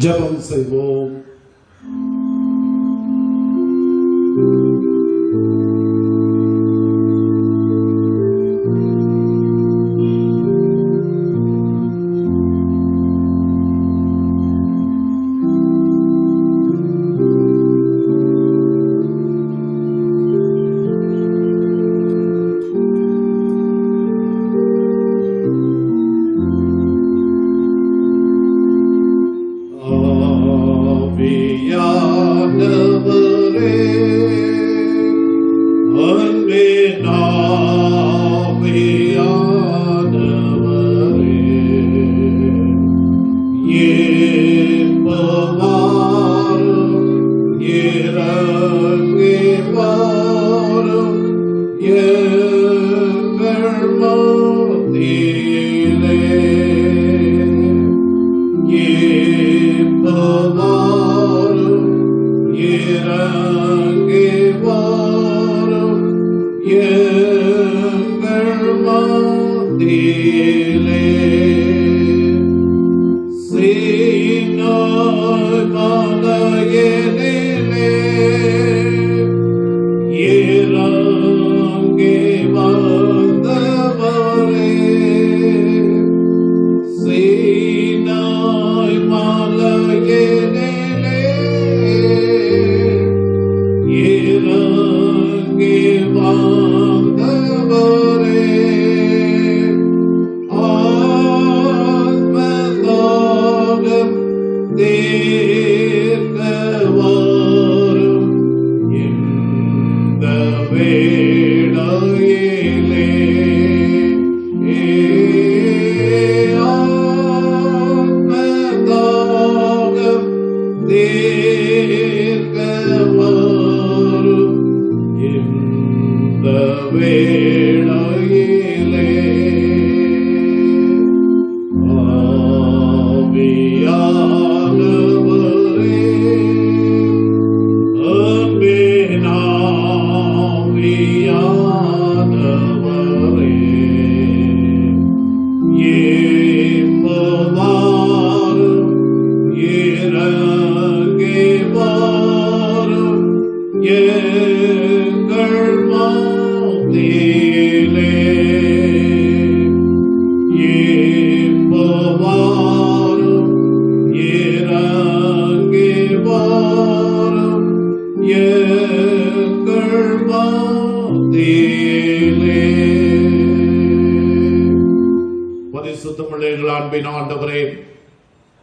ஜெபம் செய்வோம்.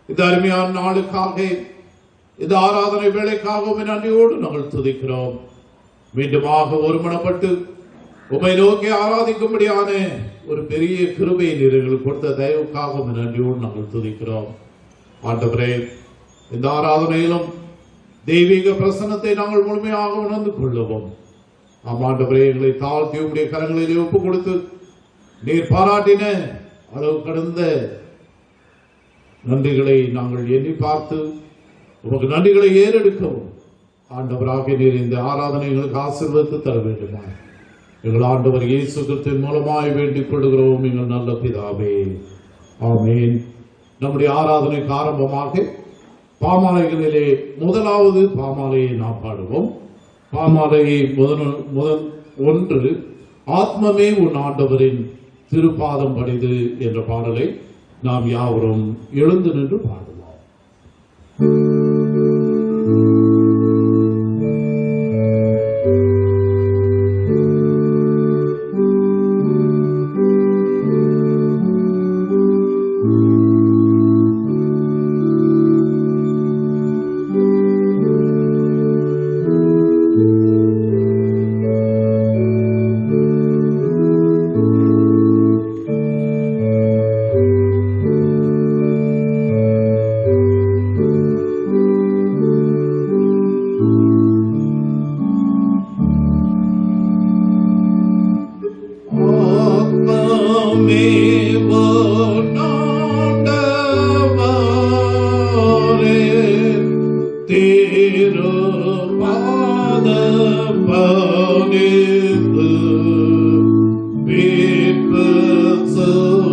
இந்த அருமையான நாளுக்காக, இந்த ஆராதனை வேளைக்காகவும் நன்றியோடு நாங்கள் துதிக்கிறோம். மீண்டுமாக ஒருமனப்பட்டு உம்மை நோக்கி ஆராதிக்கும்படியான ஒரு பெரிய கிருபையை நீர்கள் கொடுத்த தயவுக்காக நன்றியோடு நாங்கள் துதிக்கிறோம். ஆண்டவரே, இந்த ஆராதனையிலும் தெய்வீக பிரசன்னத்தை நாங்கள் முழுமையாக உணர்ந்து கொள்ளுவோம். ஆமாண்டவரே, எங்களை தாழ்த்தி உடைய கரங்களிலே ஒப்பு கொடுத்து நீர் பாராட்டின அளவு கடந்த நன்றிகளை நாங்கள் எண்ணி பார்த்து உமக்கு நன்றிகளை ஏறெடுக்கவும் ஆண்டவராக நீர் இந்த ஆராதனைகளுக்கு ஆசீர்வதித்து தர வேண்டுமா எங்கள் ஆண்டவர் இயேசு கிறிஸ்துவின் மூலமாய் வேண்டிக் கொள்கிறோம் எங்கள் நல்ல பிதாவே, ஆமேன். நம்முடைய ஆராதனைக்கு ஆரம்பமாக பாமாலைகளிலே முதலாவது பாமாலையை நாம் பாடுவோம். பாமாலையை முதல் ஒன்று, ஆத்மமே உன் ஆண்டவரின் திருப்பாதம் படிது என்ற பாடலை நாம் யாவரும் எழுந்து நின்று பாடுவோம். So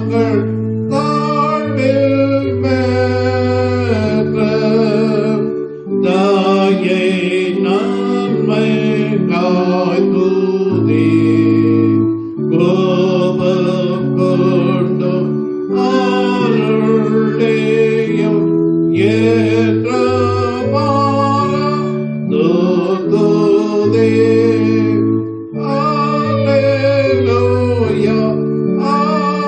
நாங்கள் தாழ்வில் மேற்ற தாயை நன்மை காய்துதி கோபம் கொண்டும் அருளையும் ஏற்றமான தூதுதே. அல்லேலூயா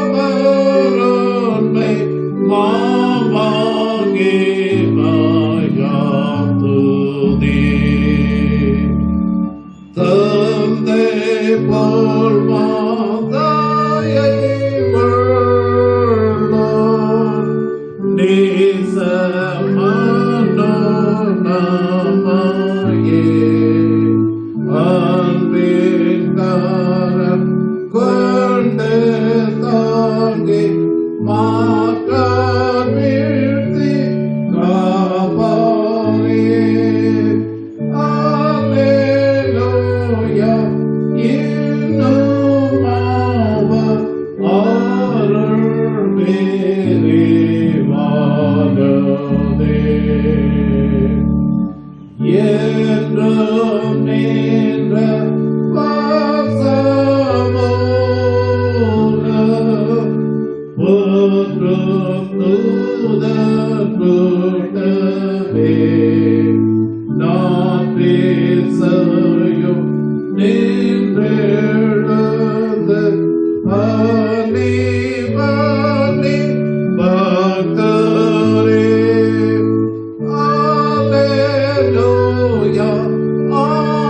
அவருண்மை மாமாங்கே மாயாத்துதி. தந்தை போல் மாதாயை வளர்ந்தார் நேசமனோ நமாயே அன்பின் கரம் கொண்டு தாங்கி மாற்றார் வீழ்த்தி காப்பாரே. அல்லேலூயா இன்னும் அவர் அருள் விரிவானதே. என்றும் நின்ற பாசமூலம் போற்றும் தூதர் கூட்டமே. நான் பேசையும் நின்றெழுந்து பலி பலி பக்தரே. அல்லேலூயா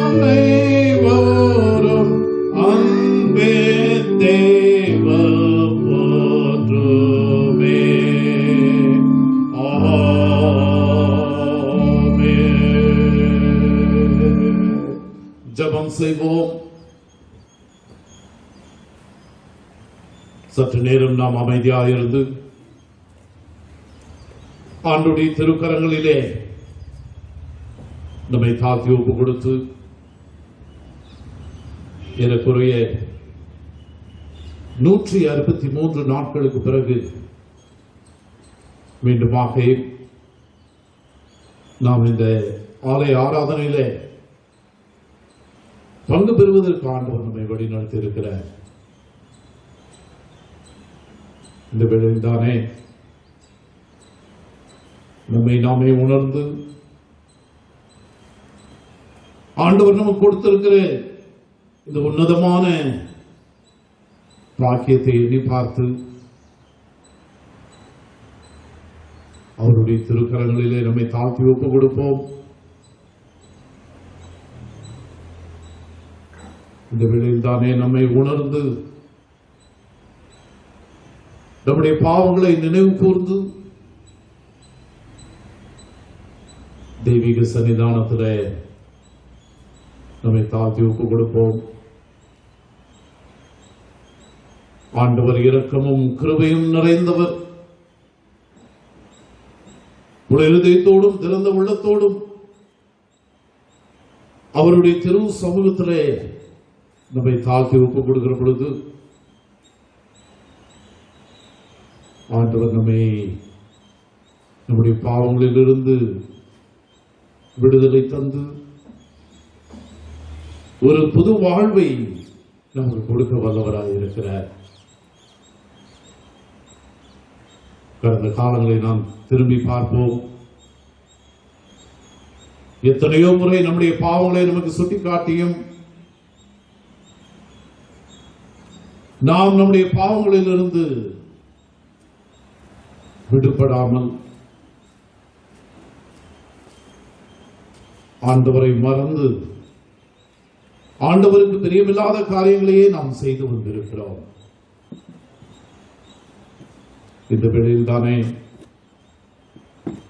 அனைவரும் அன்பே தேவ போற்றுமே. ஆமென். ஜெபம் செய்வோம். சற்று நேரம் நாம் அமைதியாக இருந்து ஆண்டுடைய திருக்கரங்களிலே நம்மை தாழ்த்தி ஒப்பு கொடுத்து ஏறக்குறைய 163 நாட்களுக்கு பிறகு மீண்டுமாக நாம் இந்த ஆலய ஆராதனையிலே பங்கு பெறுவதற்கு ஆண்டவர் நம்மை வழிநடத்தி இருக்கிறார். இந்த வேளையில் தானே நம்மை நாமே உணர்ந்து ஆண்டவர் நமக்கு கொடுத்திருக்கிற இந்த உன்னதமான பாக்கியத்தை எண்ணி பார்த்து அவருடைய திருக்கரங்களிலே நம்மை தாழ்த்தி ஒப்பு கொடுப்போம். இந்த வேளையில் தானே நம்மை உணர்ந்து நம்முடைய பாவங்களை நினைவு கூர்ந்து தெய்வீக சன்னிதானத்திலே நம்மை தாழ்த்தி ஒப்பு கொடுப்போம். ஆண்டவர் இரக்கமும் கிருபையும் நிறைந்தவர். இருதயத்தோடும் திறந்த உள்ளத்தோடும் அவருடைய திரு சமூகத்திலே நம்மை தாழ்த்தி ஒப்பு கொடுக்கிற பொழுது ஆண்டவர் நம்மை நம்முடைய பாவங்களிலிருந்து விடுதலை தந்து ஒரு புது வாழ்வை நமக்கு கொடுக்க வல்லவராக இருக்கிறார். கடந்த காலங்களை நாம் திரும்பி பார்ப்போம். எத்தனையோ முறை நம்முடைய பாவங்களை நமக்கு சுட்டிக்காட்டியும் நாம் நம்முடைய பாவங்களிலிருந்து விடுபடாமல் ஆண்டவரை மறந்து ஆண்டவருக்கு பிரியமில்லாத காரியங்களையே நாம் செய்து வந்திருக்கிறோம். இந்த வேளையில் தானே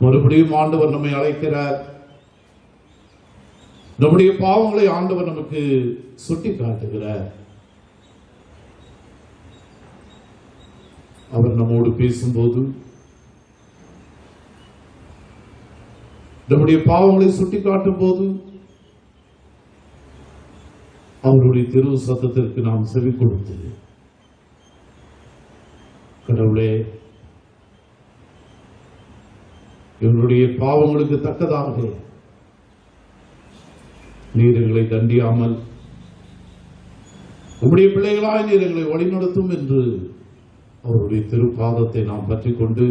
மறுபடியும் ஆண்டவர் நம்மை அழைக்கிறார். நம்முடைய பாவங்களை ஆண்டவர் நமக்கு சுட்டி காட்டுகிறார். அவர் நம்மோடு பேசும்போது நம்முடைய பாவங்களை சுட்டி காட்டும் போது அவருடைய திரு சத்தத்திற்கு நாம் செவி கொடுத்து கடவுளே, எங்களுடைய பாவங்களுக்கு தக்கதாக நீர் எங்களை தண்டியாமல் உம்முடைய பிள்ளைகளாய் நீர் எங்களை வழிநடத்தும் என்று அவருடைய திருப்பாதத்தை நாம் பற்றி கொண்டு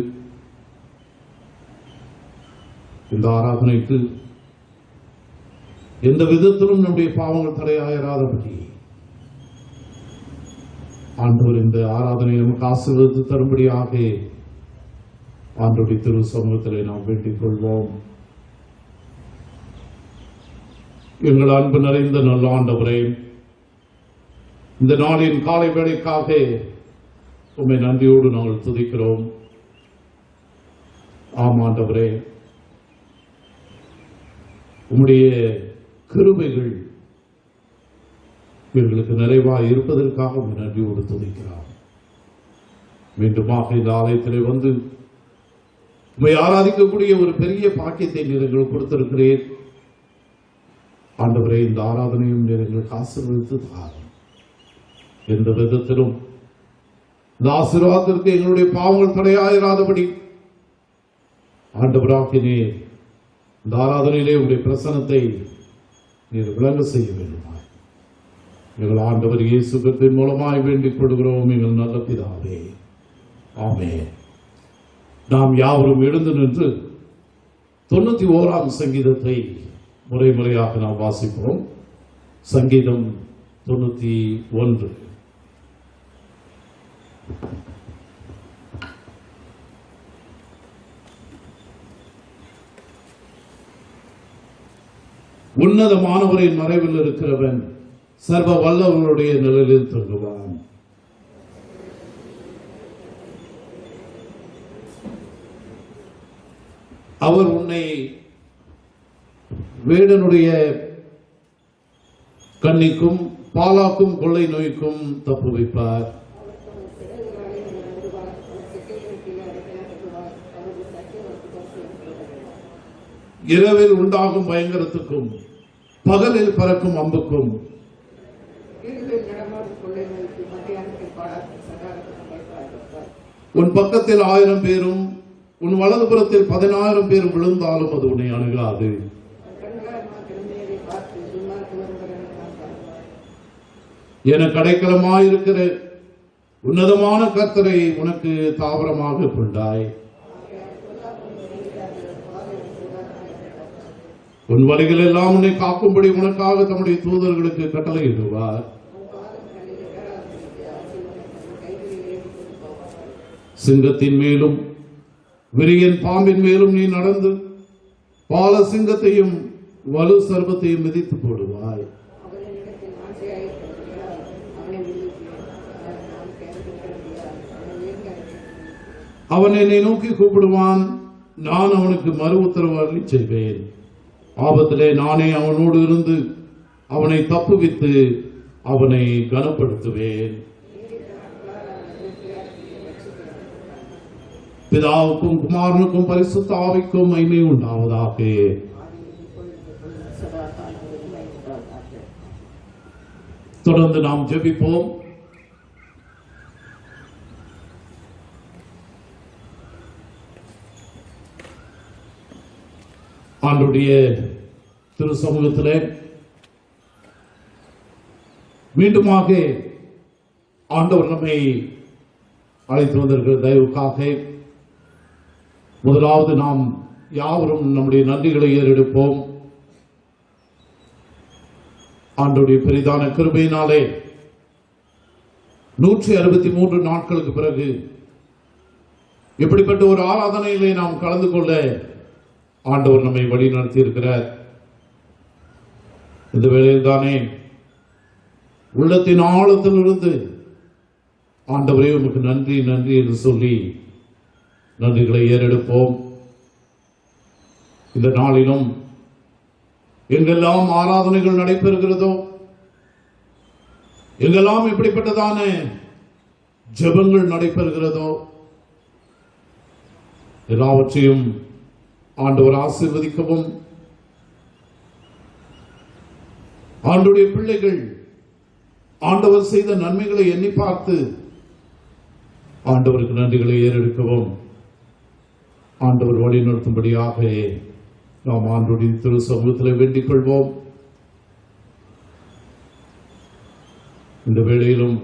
இந்த ஆராதனைக்கு எந்த விதத்திலும் நம்முடைய பாவங்கள் தடையாயிராதபடி ஆண்டவர் இந்த ஆராதனை நமக்கு ஆசீர்வதித்து தரும்படியாக ஆண்டவருடைய திரு சமூகத்திலே நாம் வேண்டிக் கொள்வோம். எங்கள் அன்பு நிறைந்த நல்ல ஆண்டவரே, இந்த நாளின் காலை வேளைக்காக உம்மை நன்றியோடு நாங்கள் துதிக்கிறோம். ஆம் ஆண்டவரே, உம்முடைய கிருபைகள் எங்களுக்கு நிறைவாக இருப்பதற்காக உம்மை நன்றியோடு துதிக்கிறோம். மீண்டுமாக இந்த ஆலயத்திலே வந்து உம்மை ஆராதிக்கக்கூடிய ஒரு பெரிய பாக்கியத்தை நீர் எங்களுக்கு கொடுத்திருக்கிறேன். ஆண்டவரே, இந்த ஆராதனையும் நீர் எங்களுக்கு ஆசீர்வதித்து தாரும். எந்த விதத்திலும் இந்த ஆசீர்வாதத்திற்கு எங்களுடைய பாவங்கள் தடையாயிராதபடி ஆண்டவராக நீர் இந்த ஆராதனையிலே உங்களுடைய பிரசன்னத்தை நீர் விளங்க செய்ய வேண்டுமா? எங்கள் ஆண்டவர் இயேசு கிறிஸ்துவின் மூலமாய் வேண்டிக் கொள்கிறோம் எங்கள் நல்ல பிதாவே, ஆமென். நாம் யாவரும் எழுந்து நின்று 91ஆம் சங்கீதத்தை முறையாக நாம் வாசிப்போம். சங்கீதம் 91. உன்னதமானவரின் மறைவில் இருக்கிறவன் சர்வ வல்லவர்களுடைய நிழலில் தங்குவான். அவர் உன்னை வேடனுடைய கண்ணிக்கும் பாலாக்கும் கொள்ளை நோய்க்கும் தப்பு வைப்பார். இரவில் உண்டாகும் பயங்கரத்துக்கும் பகலில் பறக்கும் அம்புக்கும் உன் பக்கத்தில் 1000 பேரும் உன் வலதுபுறத்தில் 10000 பேரும் விழுந்தாலும் அது உன்னை அணுகாது. என கடைக்கலமாயிருக்கிற உன்னதமான கர்த்தரை உனக்கு தாவரமாக கொண்டாய். உன் வழிகள் எல்லாம் உன்னை காக்கும்படி உனக்காக தம்முடைய தூதர்களுக்கு கட்டளையிடுவார். சிங்கத்தின் மேலும் விரியன் பாம்பின் மேலும் நீ நடந்து பால சிங்கத்தையும் வலு சர்பத்தையும் மிதித்து போடுவாய். அவன் என்னை நோக்கி கூப்பிடுவான், நான் அவனுக்கு மறு உத்தரவு அருளி செய்வேன். ஆபத்திலே நானே அவனோடு இருந்து அவனை தப்புவித்து அவனை கனப்படுத்துவேன். பிதாவுக்கும் குமாரனுக்கும் பரிசுத்த ஆவிக்கும் மகிமை உண்டாவதாக. தொடர்ந்து நாம் ஜெபிப்போம். ஆண்டுடைய திரு சமூகத்திலே மீண்டுமாக ஆண்டவர் நம்மை அழைத்து வந்திருக்கிற தயவுக்காக முதலாவது நாம் யாவரும் நம்முடைய நன்றிகளை ஏறெடுப்போம். ஆண்டவருடைய பெரிதான கிருபையினாலே 163 நாட்களுக்கு பிறகு இப்படிப்பட்ட ஒரு ஆராதனையிலே நாம் கலந்து கொள்ள ஆண்டவர் நம்மை வழி நடத்தி இருக்கிறார். இந்த வேளையில் தானே உள்ளத்தின் ஆழத்திலிருந்து ஆண்டவரே உமக்கு நன்றி நன்றி என்று சொல்லி நன்றிகளை ஏறெடுப்போம். இந்த நாளிலும் எங்கெல்லாம் ஆராதனைகள் நடைபெறுகிறதோ, எங்கெல்லாம் இப்படிப்பட்டதான ஜெபங்கள் நடைபெறுகிறதோ, எல்லாவற்றையும் ஆண்டவர் ஆசீர்வதிக்கவும், ஆண்டவருடைய பிள்ளைகள் ஆண்டவர் செய்த நன்மைகளை எண்ணி பார்த்து ஆண்டவருக்கு நன்றிகளை ஏறெடுக்கவும் ஆண்டவர் வழி நடத்தும்படியாக நாம் ஆண்டவருடைய திரு சமூகத்தில் வேண்டிக் கொள்வோம். இந்த வேளையிலும்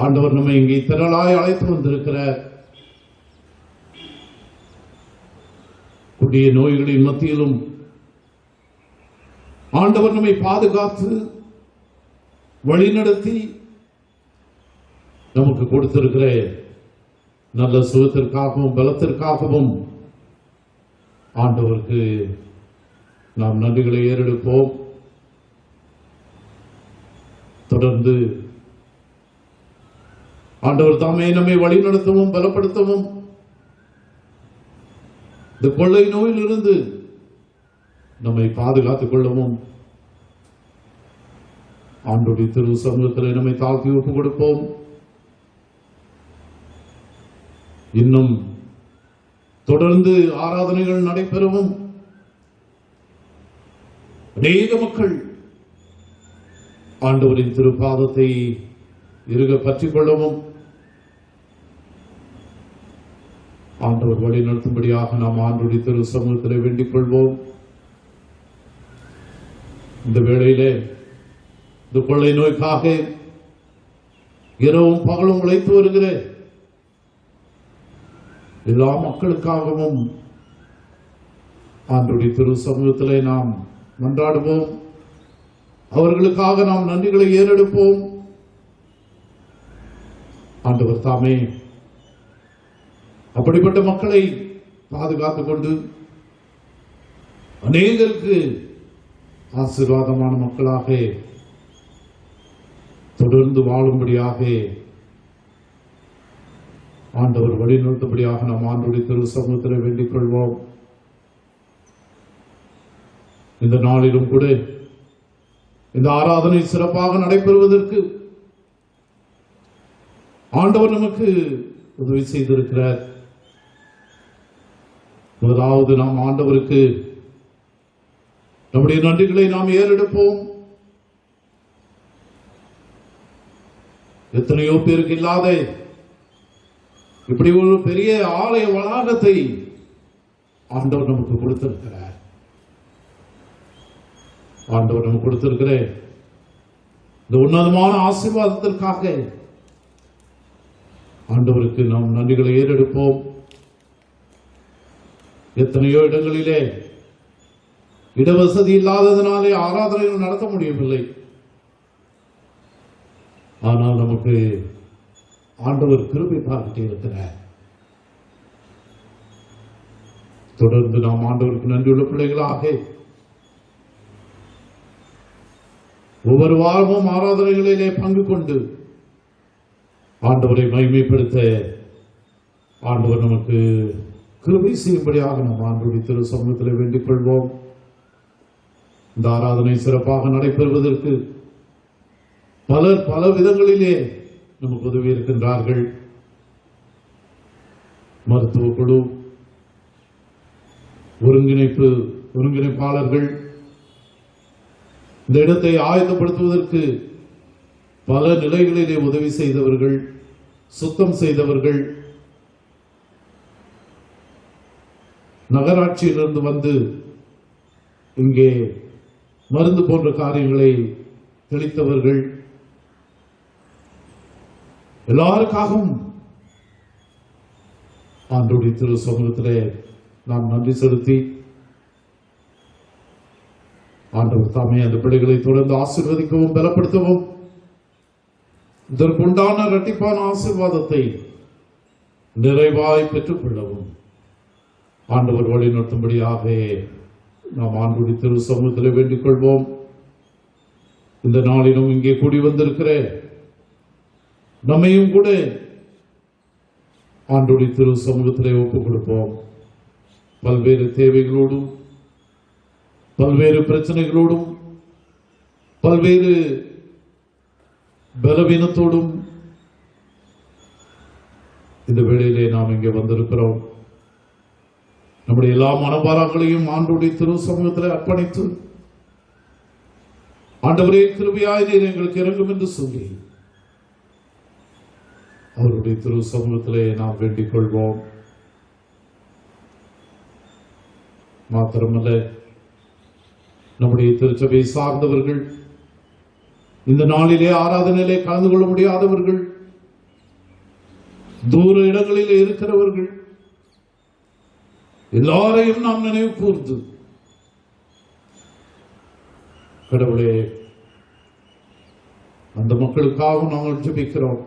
ஆண்டவர் நம்மை இங்கே திரளாய் அழைத்து வந்திருக்கிறார். கொடிய நோய்களின் மத்தியிலும் ஆண்டவர் நம்மை பாதுகாத்து வழிநடத்தி நமக்கு கொடுத்திருக்கிற நல்ல சுகத்திற்காகவும் பலத்திற்காகவும் ஆண்டவருக்கு நாம் நன்றிகளை ஏறெடுப்போம். தொடர்ந்து ஆண்டவர் தாமே நம்மை வழிநடத்தவும் பலப்படுத்தவும் இந்த கொள்ளை நோயிலிருந்து நம்மை பாதுகாத்துக் கொள்ளவும் ஆண்டவருடைய திரு சமூகத்தில் நம்மை தாழ்த்தி ஒப்புக் கொடுப்போம். இன்னும் தொடர்ந்து ஆராதனைகள் நடைபெறவும் அநேக மக்கள் ஆண்டவரின் திருப்பாதத்தை இறுக பற்றிக் கொள்ளவும் ஆண்டவர் வழி நடத்தும்படியாக நாம் ஆண்டவருடைய திரு சமூகத்தில் வேண்டிக் கொள்வோம். இந்த வேளையிலே இந்த கொள்ளை நோய்க்காக இரவும் பகலும் உழைத்து வருகிற எல்லா மக்களுக்காகவும் ஆண்டவருடைய திரு சமூகத்திலே நாம் மன்றாடுவோம். அவர்களுக்காக நாம் நன்றிகளை ஏறெடுப்போம். ஆண்டவர் தாமே அப்படிப்பட்ட மக்களை பாதுகாத்துக் கொண்டு அநேகருக்கு ஆசீர்வாதமான மக்களாக தொடர்ந்து வாழும்படியாக ஆண்டவர் வழிநடத்தும்படியாக நாம் ஆண்டவருடைய திரு சமூகத்தில் வேண்டிக் கொள்வோம். இந்த நாளிலும் கூட இந்த ஆராதனை சிறப்பாக நடைபெறுவதற்கு ஆண்டவர் நமக்கு உதவி செய்திருக்கிறார். முதலாவது நாம் ஆண்டவருக்கு நம்முடைய நன்றிகளை நாம் ஏறெடுப்போம். எத்தனையோ பேருக்கு இல்லாத இப்படி ஒரு பெரிய ஆலய வளாகத்தை ஆண்டவர் நமக்கு கொடுத்திருக்கிறார். ஆண்டவர் நமக்கு கொடுத்திருக்கிற இந்த உன்னதமான ஆசீர்வாதத்திற்காக ஆண்டவருக்கு நாம் நன்றிகளை ஏறெடுப்போம். எத்தனையோ இடங்களிலே இடவசதி இல்லாததினாலே ஆராதனைகள் நடத்த முடியவில்லை. ஆனால் நமக்கு ஆண்டவர் கிருபை பார்த்துட்டே இருக்கிறார். தொடர்ந்து நாம் ஆண்டவருக்கு நன்றியுள்ள பிள்ளைகளாக ஒவ்வொரு வாரமும் ஆராதனைகளிலே பங்கு கொண்டு ஆண்டவரை மகிமைப்படுத்த ஆண்டவர் நமக்கு கிருபை செய்யும்படியாக நாம் ஆண்டவருடைய திரு சமூகத்தில் வேண்டிக் கொள்வோம். இந்த ஆராதனை சிறப்பாக நடைபெறுவதற்கு பலர் பல விதங்களிலே நமக்கு உதவி இருக்கின்றார்கள். மருத்துவ குழு, ஒருங்கிணைப்பாளர்கள், இந்த இடத்தை ஆயத்தப்படுத்துவதற்கு பல நிலைகளிலே உதவி செய்தவர்கள், சுத்தம் செய்தவர்கள், நகராட்சியிலிருந்து வந்து இங்கே மருந்து போன்ற காரியங்களை தெளித்தவர்கள், எல்லாருக்காகவும் ஆண்டவருடைய திரு சமூகத்திலே நாம் நன்றி செலுத்தி ஆண்டவர் தாமே அந்த பிள்ளைகளை தொடர்ந்து ஆசீர்வதிக்கவும் பலப்படுத்தவும் இதற்குண்டான இரட்டிப்பான ஆசீர்வாதத்தை நிறைவாய் பெற்றுக் கொள்ளவும் ஆண்டவர் வழி நடத்தும்படியாக நாம் ஆண்டவருடைய திரு சமூகத்தில் வேண்டிக் கொள்வோம். இந்த நாளிலும் இங்கே கூடி வந்திருக்கிற நம்மையும் கூட ஆண்டவருடைய திரு சமூகத்திலே ஒப்புக் கொடுப்போம். பல்வேறு தேவைகளோடும் பல்வேறு பிரச்சனைகளோடும் பல்வேறு பலவீனத்தோடும் இந்த வேளையிலே நாம் இங்கே வந்திருக்கிறோம். நம்முடைய எல்லா மனபாரங்களையும் ஆண்டவருடைய திரு சமூகத்தில் அர்ப்பணித்து ஆண்டவரே கிருபையாய் நீர் எங்களுக்கு இறங்கும் என்று சொல்லி அவருடைய திரு சமூகத்திலே நாம் வேண்டிக் கொள்வோம். மாத்திரமல்ல, நம்முடைய திருச்சபை சார்ந்தவர்கள், இந்த நாளிலே ஆராதனையிலே கலந்து கொள்ள முடியாதவர்கள், தூர இடங்களில் இருக்கிறவர்கள் எல்லாரையும் நாம் நினைவு கூர்ந்து, கடவுளே, அந்த மக்களுக்காக நாங்கள் ஜெபிக்கிறோம்.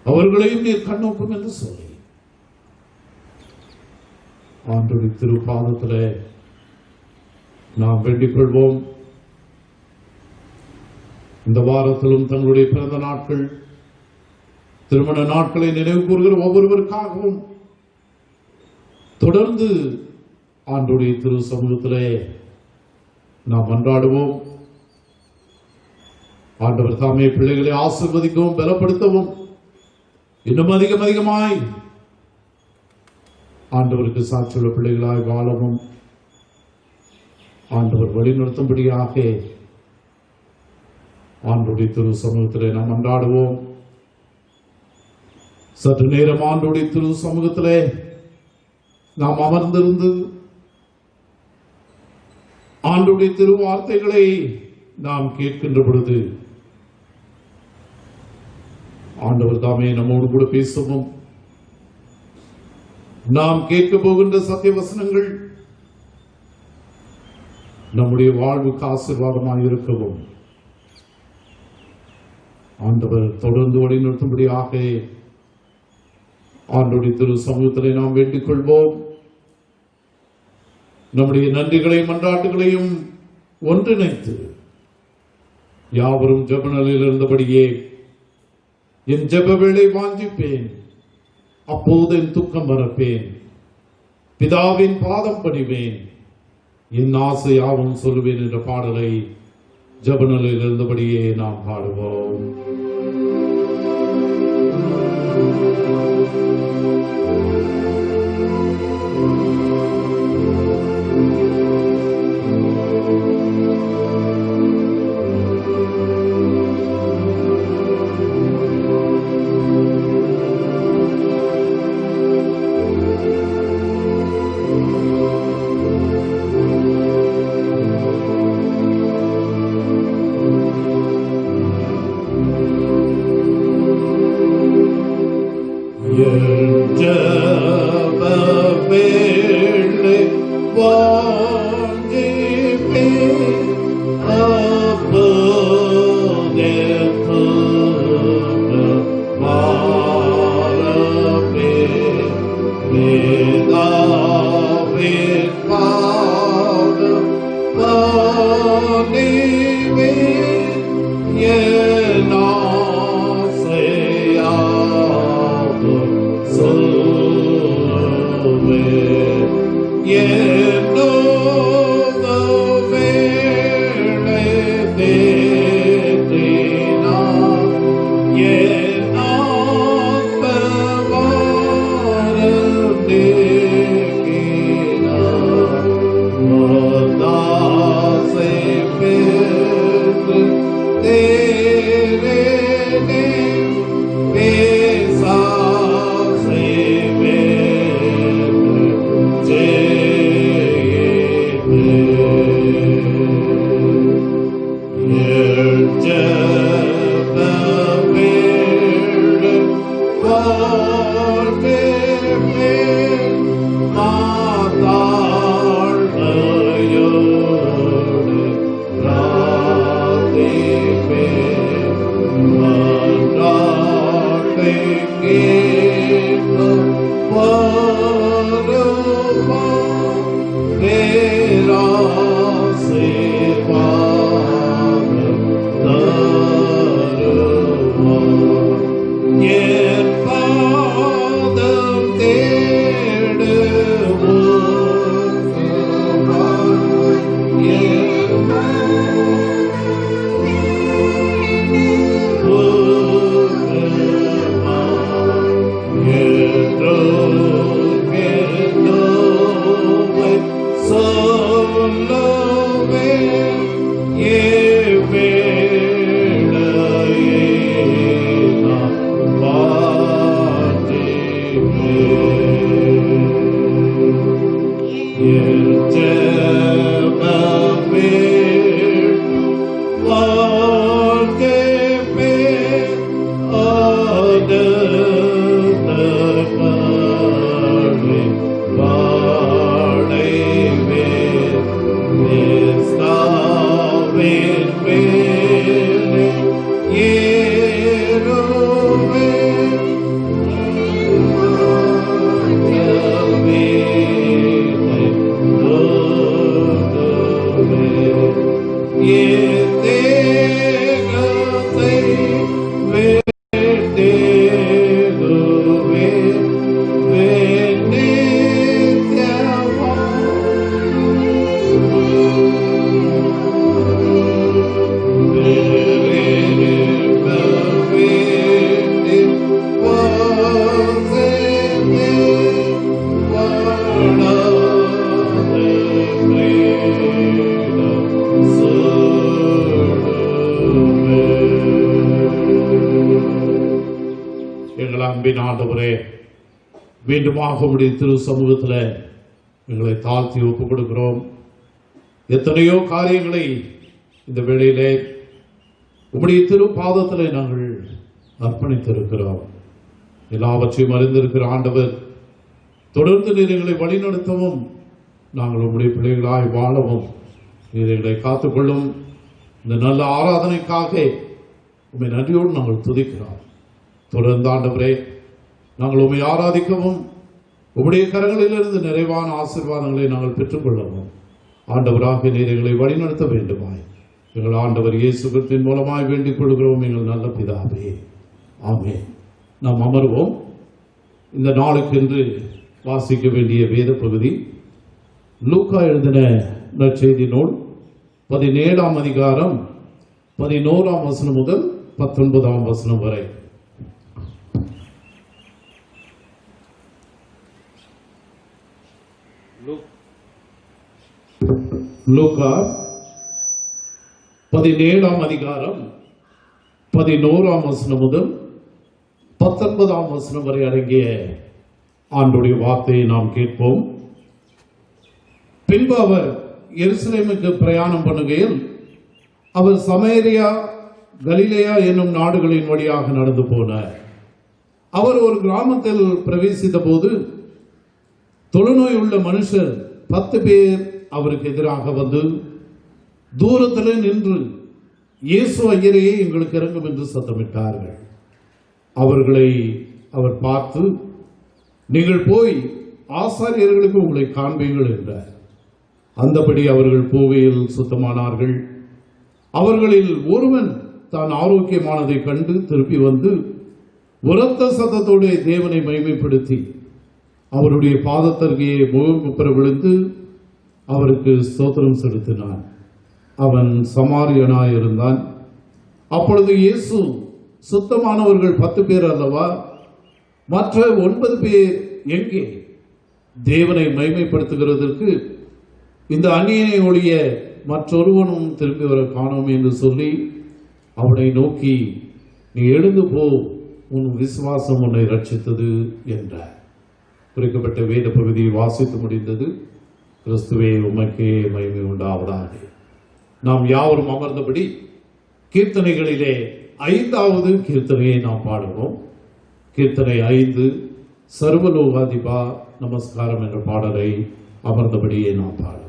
அவர்களையும் நீர் கண்ணோக்கும் என்று சொல்லி ஆண்டவருடைய திருப்பாதத்திலே நாம் வேண்டிக் கொள்வோம். இந்த வாரத்திலும் தங்களுடைய பிறந்த நாட்கள், திருமண நாட்களை நினைவு கூறுகிற ஒவ்வொருவருக்காகவும் தொடர்ந்து ஆண்டவருடைய திரு சமூகத்திலே நாம் மன்றாடுவோம். ஆண்டவர் தாமே பிள்ளைகளை ஆசீர்வதிக்கவும் பலப்படுத்தவும் இன்னும் அதிகமாய் ஆண்டவருக்கு சாட்சியுள்ள பிள்ளைகளாய் வாழவும் ஆண்டவர் வழிநடத்தும்படியாக ஆண்டவருடைய திரு சமூகத்திலே நாம் மன்றாடுவோம். சற்று நேரம் ஆண்டவருடைய திரு சமூகத்திலே நாம் அமர்ந்திருந்து ஆண்டவருடைய திருவார்த்தைகளை நாம் கேட்கின்ற பொழுது ஆண்டவர் தாமே நம்மோடு கூட பேசவும், நாம் கேட்க போகின்ற சத்திய வசனங்கள் நம்முடைய வாழ்வுக்கு ஆசீர்வாதமாக இருக்கவும் ஆண்டவர் தொடர்ந்து வழிநடத்தும்படியாக ஆண்டவருடைய திரு சமூகத்திலே நாம் வேண்டிக் கொள்வோம். நம்முடைய நன்றிகளையும் மன்றாட்டுகளையும் ஒன்றிணைத்து யாவரும் ஜெபநிலையில் இருந்தபடியே என் ஜெப வேளை வாஞ்சிப்பேன், அப்போது என் துக்கம் மறப்பேன், பிதாவின் பாதம் பணிவேன், என் ஆசையாவும் சொல்லுவேன் என்ற பாடலை ஜெபநிலையில் இருந்தபடியே நாம் பாடுவோம். So அன்பின் ஆண்டவரே, மீண்டுமாக உம்முடைய திரு சமூகத்தில் எங்களை தாழ்த்தி ஒப்புக் கொடுக்கிறோம். எத்தனையோ காரியங்களை இந்த வேளையிலே உம்முடைய திரு பாதத்தில் நாங்கள் அர்ப்பணித்திருக்கிறோம். எல்லாவற்றையும் அறிந்திருக்கிற ஆண்டவர், தொடர்ந்து நீர் எங்களை வழிநடத்தவும், நாங்கள் உம்முடைய பிள்ளைகளாய் வாழவும் நீர் எங்களை காத்துக்கொள்ளும். இந்த நல்ல ஆராதனைக்காக உம்மை நன்றியோடு நாங்கள் துதிக்கிறோம். தொடர்ந்து ஆண்டவரே, நாங்கள் உம்மை ஆராதிக்கவும் உம்முடைய கரங்களிலிருந்து நிறைவான ஆசீர்வாதங்களை நாங்கள் பெற்றுக்கொள்ளவும் ஆண்டவராக நீர் எங்களை வழிநடத்த வேண்டுமாய் எங்கள் ஆண்டவர் இயேசு கிறிஸ்துவின் மூலமாய் வேண்டிக் கொள்கிறோம் எங்கள் நல்ல பிதாவே, ஆமென். நாம் அமர்வோம். இந்த நாளுக்கென்று வாசிக்க வேண்டிய வேத பகுதி லூக்கா எழுதின நற்செய்தி நூல் 17ஆம் அதிகாரம் 11ஆம் வசனம் முதல் 19ஆம் வசனம் வரை. லூக்கா 17ஆம் அதிகாரம் 11ஆம் வசனம் முதல் 19ஆம் வசனம் வரை அடங்கிய ஆண்டுடைய வார்த்தையை நாம் கேட்போம். பின்பு அவர் எருசலேமுக்கு பிரயாணம் பண்ணுகையில் அவர் சமேரியா, கலிலேயா என்னும் நாடுகளின் வழியாக நடந்து போனார். அவர் ஒரு கிராமத்தில் பிரவேசித்த போது தொழுநோய் உள்ள மனுஷர் 10 பேர் அவருக்கு எதிராக வந்து தூரத்தில் நின்று, இயேசு ஐயரே, எங்களுக்கு இறங்கும் என்று சத்தமிட்டார்கள். அவர்களை அவர் பார்த்து, நீங்கள் போய் ஆசாரியர்களுக்கு உங்களை காண்பீர்கள் என்றார். அந்தபடி அவர்கள் போகையில் சுத்தமானார்கள். அவர்களில் ஒருவன் தான் ஆரோக்கியமானதை கண்டு திருப்பி வந்து உரத்த சத்தத்தோடு தேவனை மகிமைப்படுத்தி அவருடைய பாதத்தருகே முகங்குப்புற விழுந்து அவருக்கு ஸ்தோத்திரம் செலுத்தினான். அவன் சமாரியனாய் இருந்தான். அப்பொழுது இயேசு, சுத்தமானவர்கள் 10 பேர் அல்லவா, மற்ற 9 பேர் எங்கே? தேவனை மகிமைப்படுத்துகிறதற்கு இந்த அந்நியனை ஒழிய மற்றொருவனும் திரும்பி வர காணோம் என்று சொல்லி அவனை நோக்கி, நீ எழுந்து போ, உன் விசுவாசம் உன்னை ரட்சித்தது என்றார். குறிக்கப்பட்ட வேத பகுதியை வாசித்து முடிந்தது. கிறிஸ்துவே, உமக்கே மகிமை உண்டாவதாக. நாம் யாவரும் அமர்ந்தபடி கீர்த்தனைகளிலே 5வது கீர்த்தனையை நாம் பாடுவோம். கீர்த்தனை 5, சர்வலோகாதிபா நமஸ்காரம் என்ற பாடலை அமர்ந்தபடியே நாம் பாடுவோம்.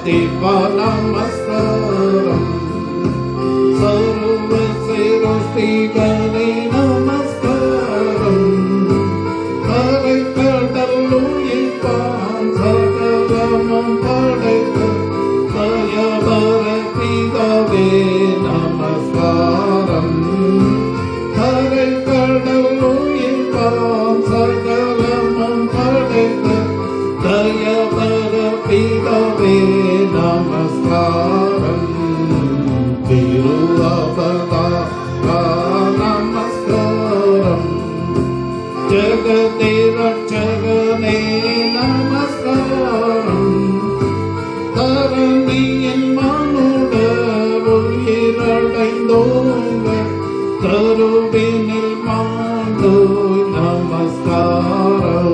Sarva namaskaram, sarva sirostigane namaskaram, hare kadaluyipam sagaramam padaitha, dayavaratidave namaskaram, hare kadaluyipam sagaramam padaitha, dayavaratidave namaskaram, Tiruvavara namaskaram, Jagate Rakshagane namaskaram, Tharaniyin manudavul iradaindonga, Tharuvinil mandoi namaskaram,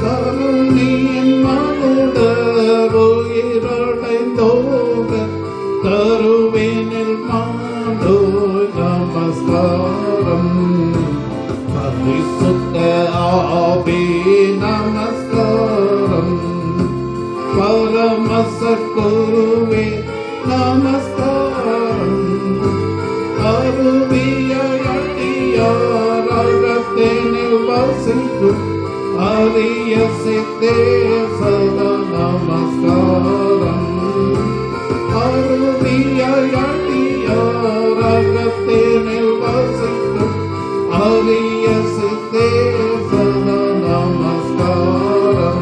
Tharaniyin manudavul iradaindonga, Tharuvinil mandoi namaskaram, Parisutta Avi namaskaram, Paramasakkuruve namaskaram, Aruviyayadiyaragatenil vasikum, Ariyasitte sada namaskaram, Aruviyayadiyaragatenil vasikum, Ariyasitte sada namaskaram,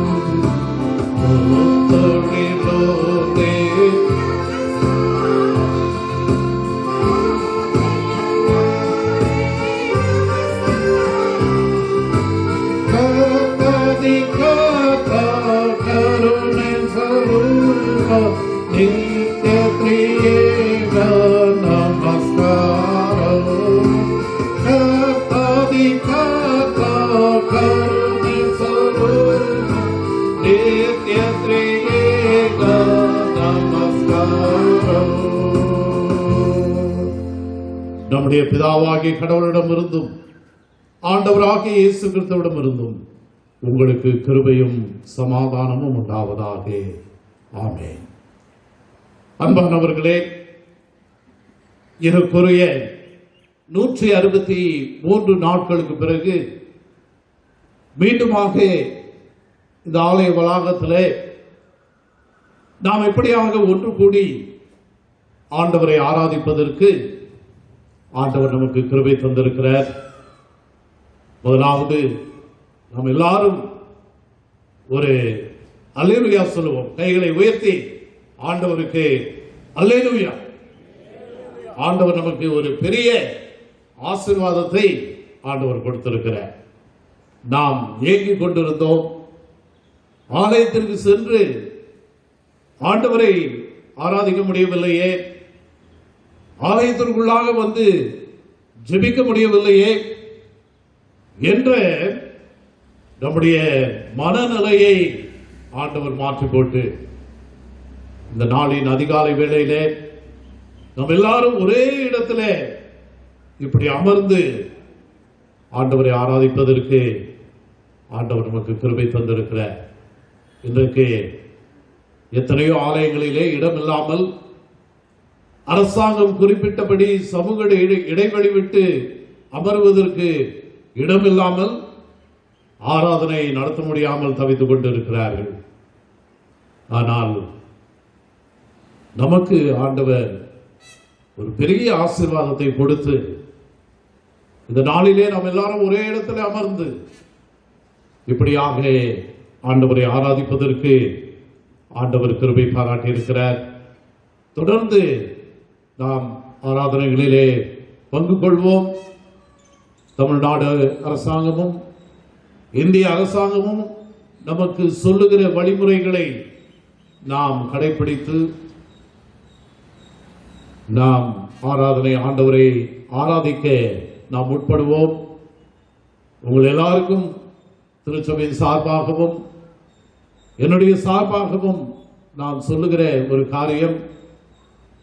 நம்முடைய பிதாவாகிய கடவுளிடமிருந்தும் ஆண்டவராகிய இயேசு கிறிஸ்துவிடமிருந்தும் உங்களுக்கு கிருபையும் சமாதானமும் உண்டாவதாக. ஆமென். அன்பானவர்களே, ஏறக்குறைய 163 நாட்களுக்கு பிறகு மீண்டுமாக இந்த ஆலய வளாகத்திலே நாம் எப்படியாக ஒன்று கூடி ஆண்டவரை ஆராதிப்பதற்கு ஆண்டவர் நமக்கு கிருபை தந்திருக்கிறார். முதலாவது நாம் எல்லாரும் ஒரு அல்லேலூயா சொல்லுவோம். கைகளை உயர்த்தி ஆண்டவருக்கு அல்லேலூயா. ஆண்டவர் நமக்கு ஒரு பெரிய ஆசீர்வாதத்தை ஆண்டவர் கொடுத்திருக்கிறார். நாம் ஏங்கிக் கொண்டிருந்தோம், ஆலயத்திற்கு சென்று ஆண்டவரை ஆராதிக்க முடியவில்லையே, ஆலயத்திற்குள்ளாக வந்து ஜெபிக்க முடியவில்லையே என்ற நம்முடைய மனநிலையை ஆண்டவர் மாற்றி போட்டு இந்த நாளின் அதிகாலை வேளையிலே நாம் எல்லாரும் ஒரே இடத்துல இப்படி அமர்ந்து ஆண்டவரை ஆராதிப்பதற்கு ஆண்டவர் நமக்கு கிருபை தந்திருக்கிறார். இன்றைக்கு எத்தனையோ ஆலயங்களிலே இடமில்லாமல் அரசாங்கம் குறிப்பிட்டபடி சமூக இடைவெளி விட்டு அமர்வதற்கு இடமில்லாமல் ஆராதனை நடத்த முடியாமல் தவித்துக் கொண்டிருக்கிறார்கள். ஆனால் நமக்கு ஆண்டவர் ஒரு பெரிய ஆசீர்வாதத்தை கொடுத்து இந்த நாளிலே நாம் எல்லாரும் ஒரே இடத்துல அமர்ந்து இப்படியாக ஆண்டவரை ஆராதிப்பதற்கு ஆண்டவர் கிருபை பாராட்டி இருக்கிறார். தொடர்ந்து நாம் ஆராதனைகளிலே பங்கு கொள்வோம். தமிழ்நாடு அரசாங்கமும் இந்திய அரசாங்கமும் நமக்கு சொல்லுகிற வழிமுறைகளை நாம் கடைபிடித்து நாம் ஆண்டவரை ஆராதிக்க நாம் உட்படுவோம். உங்கள் எல்லாருக்கும் திருச்சபையின் சார்பாகவும் என்னுடைய சார்பாகவும் நான் சொல்லுகிற ஒரு காரியம்,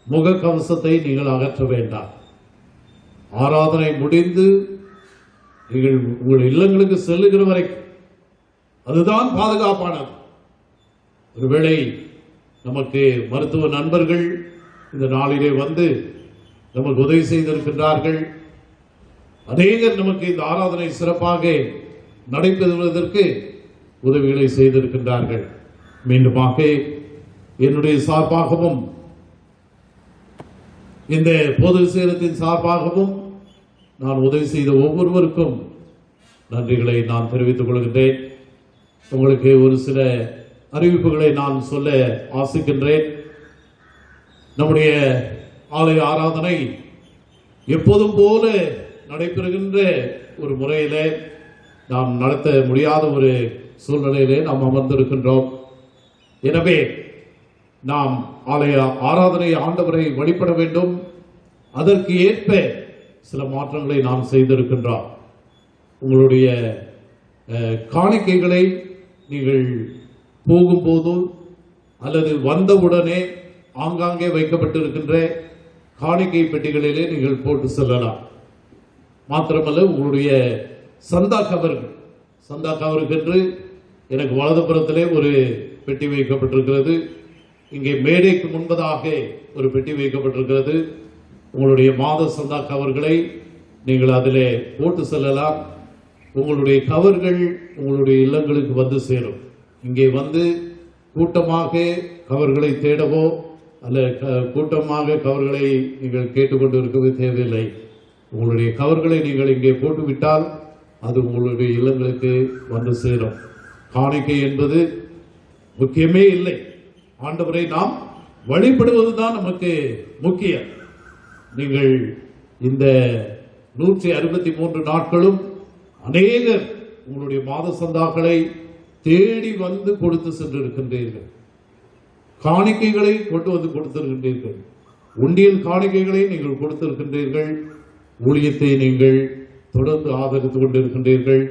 முகக்கவசத்தை நீங்கள் அகற்ற வேண்டாம். ஆராதனை முடிந்து நீங்கள் உங்கள் இல்லங்களுக்கு செல்லுகிற வரைக்கும் அதுதான் பாதுகாப்பானது. ஒருவேளை நமக்கு மருத்துவ நண்பர்கள் இந்த நாளிலே வந்து நமக்கு உதவி செய்திருக்கின்றார்கள். அநேகர் நமக்கு இந்த ஆராதனை சிறப்பாக நடைபெறுவதற்கு உதவிகளை செய்திருக்கின்றார்கள். மீண்டுமாக என்னுடைய சார்பாகவும் இந்த பொது சேரத்தின் சார்பாகவும் நான் உதவி செய்த ஒவ்வொருவருக்கும் நன்றிகளை நான் தெரிவித்துக் கொள்கின்றேன். உங்களுக்கு ஒரு சில அறிவிப்புகளை நான் சொல்ல ஆசிக்கின்றேன். நம்முடைய ஆலய ஆராதனை எப்போதும் போல நடைபெறுகின்ற ஒரு முறையிலே நாம் நடத்த முடியாத ஒரு சூழ்நிலையிலே நாம் அமர்ந்திருக்கின்றோம். எனவே நாம் ஆலய ஆராதனை ஆண்டவரை வழிபட வேண்டும். அதற்கு ஏற்ப சில மாற்றங்களை நாம் செய்திருக்கின்றோம். உங்களுடைய காணிக்கைகளை நீங்கள் போகும்போது அல்லது வந்தவுடனே ஆங்காங்கே வைக்கப்பட்டிருக்கின்ற காணிக்கை பெட்டிகளிலே நீங்கள் போட்டு செல்லலாம். மாத்திரமல்ல, உங்களுடைய சந்தா கவருக்கு எனக்கு வலதுபுறத்திலே ஒரு பெட்டி வைக்கப்பட்டிருக்கிறது. இங்கே மேடைக்கு முன்பதாக ஒரு பெட்டி வைக்கப்பட்டிருக்கிறது. உங்களுடைய மாத சந்தா கவர்களை நீங்கள் அதிலே போட்டு செல்லலாம். உங்களுடைய கவர்கள் உங்களுடைய இல்லங்களுக்கு வந்து சேரும். இங்கே வந்து கூட்டமாக கவர்களை தேடவோ அல்ல கூட்டமாக கவர்களை நீங்கள் கேட்டுக்கொண்டு இருக்கவே தேவையில்லை. உங்களுடைய கவர்களை நீங்கள் இங்கே போட்டுவிட்டால் அது உங்களுடைய இல்லங்களுக்கு வந்து சேரும். காணிக்கை என்பது முக்கியமே இல்லை. ஆண்டவரை நாம் வழிபடுவதுதான் நமக்கு முக்கியம். நீங்கள் இந்த 163 நாட்களும் அநேகர் உங்களுடைய மாத சந்தாக்களை தேடி வந்து கொடுத்து சென்றிருக்கின்றீர்கள். காணிக்கைகளை கொண்டு வந்து கொடுத்திருக்கின்றீர்கள். உண்டியல் காணிக்கைகளை நீங்கள் கொடுத்திருக்கின்றீர்கள். ஊழியத்தை நீங்கள் தொடர்ந்து ஆதரித்துக் கொண்டிருக்கின்றீர்கள்.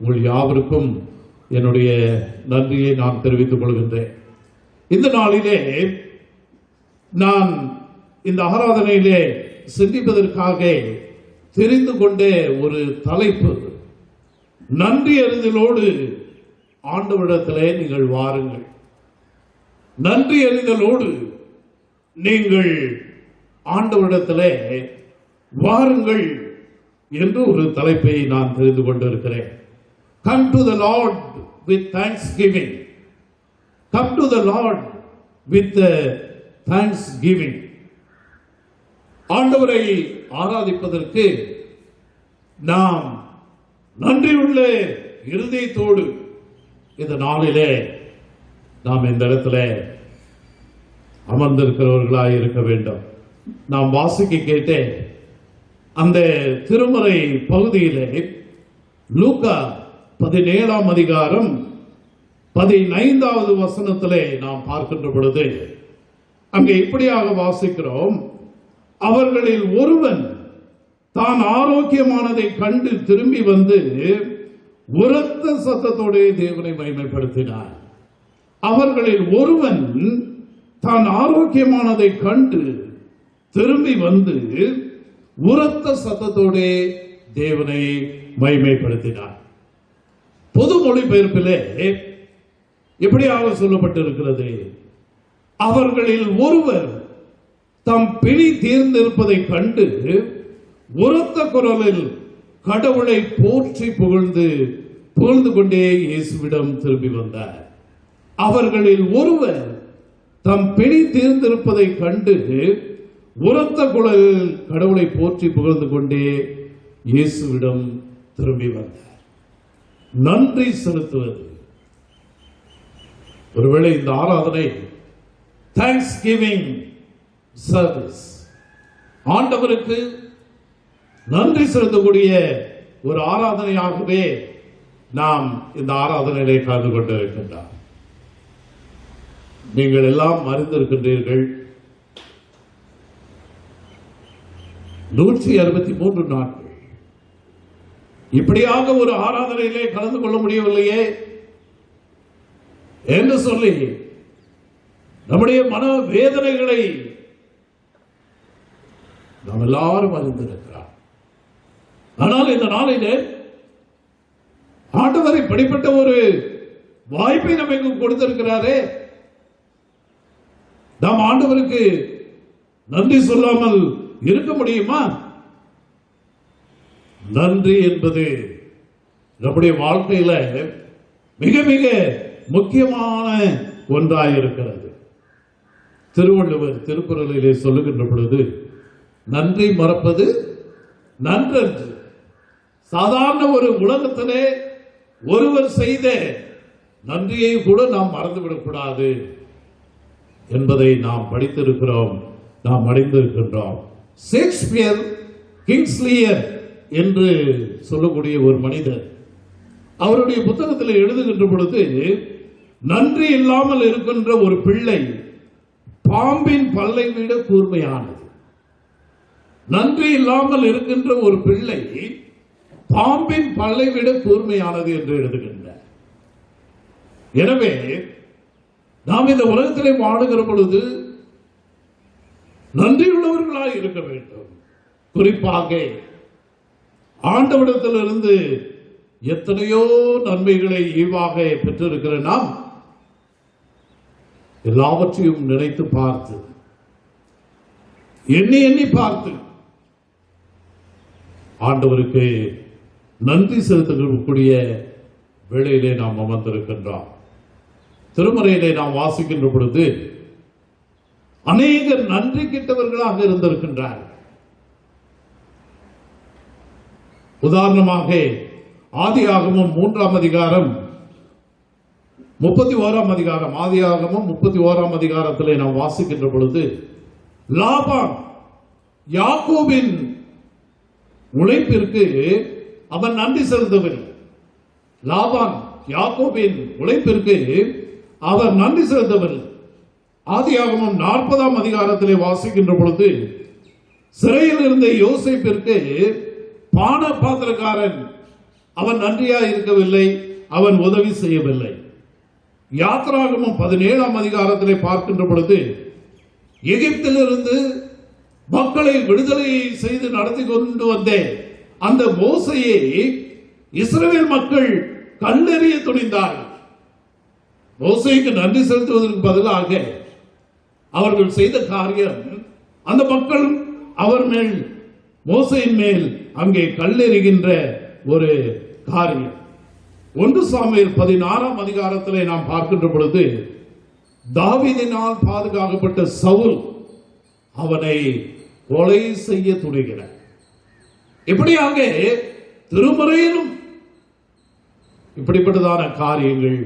உங்கள் யாவருக்கும் என்னுடைய நன்றியை நான் தெரிவித்துக் கொள்கின்றேன். இந்த நாளிலே நான் இந்த ஆராதனையிலே சிந்திப்பதற்காக தெரிந்து கொண்டே ஒரு தலைப்பு, நன்றி அறிதலோடு ஆண்டவரிடத்திலே நீங்கள் வாருங்கள். நன்றி அறிதலோடு நீங்கள் ஆண்டவரிடத்திலே வாருங்கள் என்று ஒரு தலைப்பை நான் தெரிந்து கொண்டிருக்கிறேன். Come to the Lord with thanksgiving. Come to the Lord with thanksgiving. ஆண்டவரை ஆராதிப்பதற்கு நாம் நன்றியுள்ள இருதயத்தோடு இந்த நாளிலே நாம் இந்த இடத்துல அமர்ந்திருக்கிறவர்களாக இருக்க வேண்டும். நாம் வாசிக்க கேட்டேன் அந்த திருமறை பகுதியிலே லூக்கா 17ஆம் அதிகாரம் 15வது வசனத்திலே நாம் பார்க்கின்ற பொழுது அங்கே இப்படியாக வாசிக்கிறோம், அவர்களில் ஒருவன் தான் ஆரோக்கியமானதை கண்டு திரும்பி வந்து உரத்த சத்தத்தோடு தேவனை மகிமைப்படுத்தினார். அவர்களில் ஒருவன் தான் ஆரோக்கியமானதை கண்டு திரும்பி வந்து உரத்த சத்தத்தோடு தேவனை மகிமைப்படுத்தினார். பொது மொழிபெயர்ப்பிலே எப்படியாக சொல்லப்பட்டிருக்கிறது, அவர்களில் ஒருவர் தம் பிணி தீர்ந்திருப்பதை கண்டு உரத்த குரலில் கடவுளை போற்றி புகழ்ந்து கொண்டே இயேசுவிடம் திரும்பி வந்தார். அவர்களில் ஒருவர் தம் பிணி தீர்ந்திருப்பதை கண்டு உரத்த குரலில் கடவுளை போற்றி புகழ்ந்து கொண்டே இயேசுவிடம் திரும்பி வந்தார். நன்றி செலுத்துவது. ஒருவேளை இந்த ஆராதனை தேங்க்ஸ் கிவிங் சர்வீஸ், ஆண்டவருக்கு நன்றி செலுத்தக்கூடிய ஒரு ஆராதனையாகவே நாம் இந்த ஆராதனையிலே கலந்து கொண்டிருக்கின்றோம். நீங்கள் எல்லாம் அறிந்திருக்கின்றீர்கள், 163 நாட்கள் இப்படியாக ஒரு ஆராதனையிலே கலந்து கொள்ள முடியவில்லையே என்று சொல்லி நம்முடைய மன வேதனைகளை நாம் எல்லாரும் அறிந்திருக்கிறோம். ஆனால் இந்த நாளிலே ஆண்டவர் இப்படிப்பட்ட ஒரு வாய்ப்பை நமக்கு கொடுத்திருக்கிறாரே, நாம் ஆண்டவருக்கு நன்றி சொல்லாமல் இருக்க முடியுமா? நன்றி என்பது நம்முடைய வாழ்க்கையில மிக மிக முக்கியமான ஒன்றாயிருக்கிறது. திருவள்ளுவர் திருக்குறளிலே சொல்லுகின்ற பொழுது, நன்றி மறப்பது நன்றன்று. சாதாரண ஒரு உலகத்திலே ஒருவர் செய்த நன்றியை கூட நாம் மறந்துவிடக் கூடாது என்பதை நாம் படித்திருக்கிறோம், நாம் அடைந்திருக்கின்றோம். ஷேக்ஸ்பியர் கிங்ஸ்லியர் என்று சொல்லக்கூடிய ஒரு மனிதர் அவருடைய புத்தகத்தில் எழுதுகின்ற பொழுது, நன்றி இல்லாமல் இருக்கின்ற ஒரு பிள்ளை பாம்பின் பல்லை விட கூர்மையானது. நன்றி இல்லாமல் இருக்கின்ற ஒரு பிள்ளை பாம்பின் பல்லை விட கூர்மையானது என்று எழுதுகின்றார். எனவே நாம் இந்த உலகத்திலே வாழுகிற பொழுது நன்றியுள்ளவர்களாய் இருக்க வேண்டும். குறிப்பாக ஆண்டவரிடத்திலிருந்து எத்தனையோ நன்மைகளை ஈவாக பெற்றிருக்கிற நாம் எல்லாவற்றையும் நினைத்து பார்த்து எண்ணி பார்த்து ஆண்டவருக்கு நன்றி செலுத்தக்கூடிய வேளையிலே நாம் அமர்ந்திருக்கின்றோம். திருமறையிலே நாம் வாசிக்கின்ற பொழுது அநேகர் நன்றி கிட்டவர்களாக இருந்திருக்கின்றார். உதாரணமாக ஆதியாகமம் 3ஆம் அதிகாரம் 31ஆம் அதிகாரம், ஆதியாகமம் 31ஆம் அதிகாரத்திலே நாம் வாசிக்கின்ற பொழுது, லாபான் யாக்கோபின் உழைப்பிற்கு அவன் நன்றி செலுத்தவில்லை. லாபான் யாக்கோபின் உழைப்பிற்கு அவர் நன்றி செலுத்தவில்லை. ஆதியாகமம் 40ஆம் அதிகாரத்திலே வாசிக்கின்ற பொழுது, சிறையில் இருந்த யோசேப்பிற்கு பான பாத்திரக்காரன் அவன் நன்றியா இருக்கவில்லை, அவன் உதவி செய்யவில்லை. யாத்ராகமம் 17ஆம் அதிகாரத்திலே பார்க்கின்ற பொழுது, எகிப்திலிருந்து மக்களை விடுதலை செய்து நடத்தி கொண்டு வந்த அந்த மோசையை இஸ்ரவேல் மக்கள் கல்லெறிய துணிந்தார்கள். மோசைக்கு நன்றி செலுத்துவதற்கு பதிலாக அவர்கள் செய்த காரியம், அந்த மக்கள் அவர் மேல், மோசையின் மேல் அங்கே கல்லெறிகின்ற ஒரு காரியம். 1 சாமுவேல் 16ஆம் அதிகாரத்திலே நாம் பார்க்கின்ற பொழுது, தாவீதினால் பாதுகாக்கப்பட்ட சவுல் அவனை கொலை செய்ய துணிகிறார். இப்படியாக திருமறையிலும் இப்படிப்பட்டதான காரியங்கள்,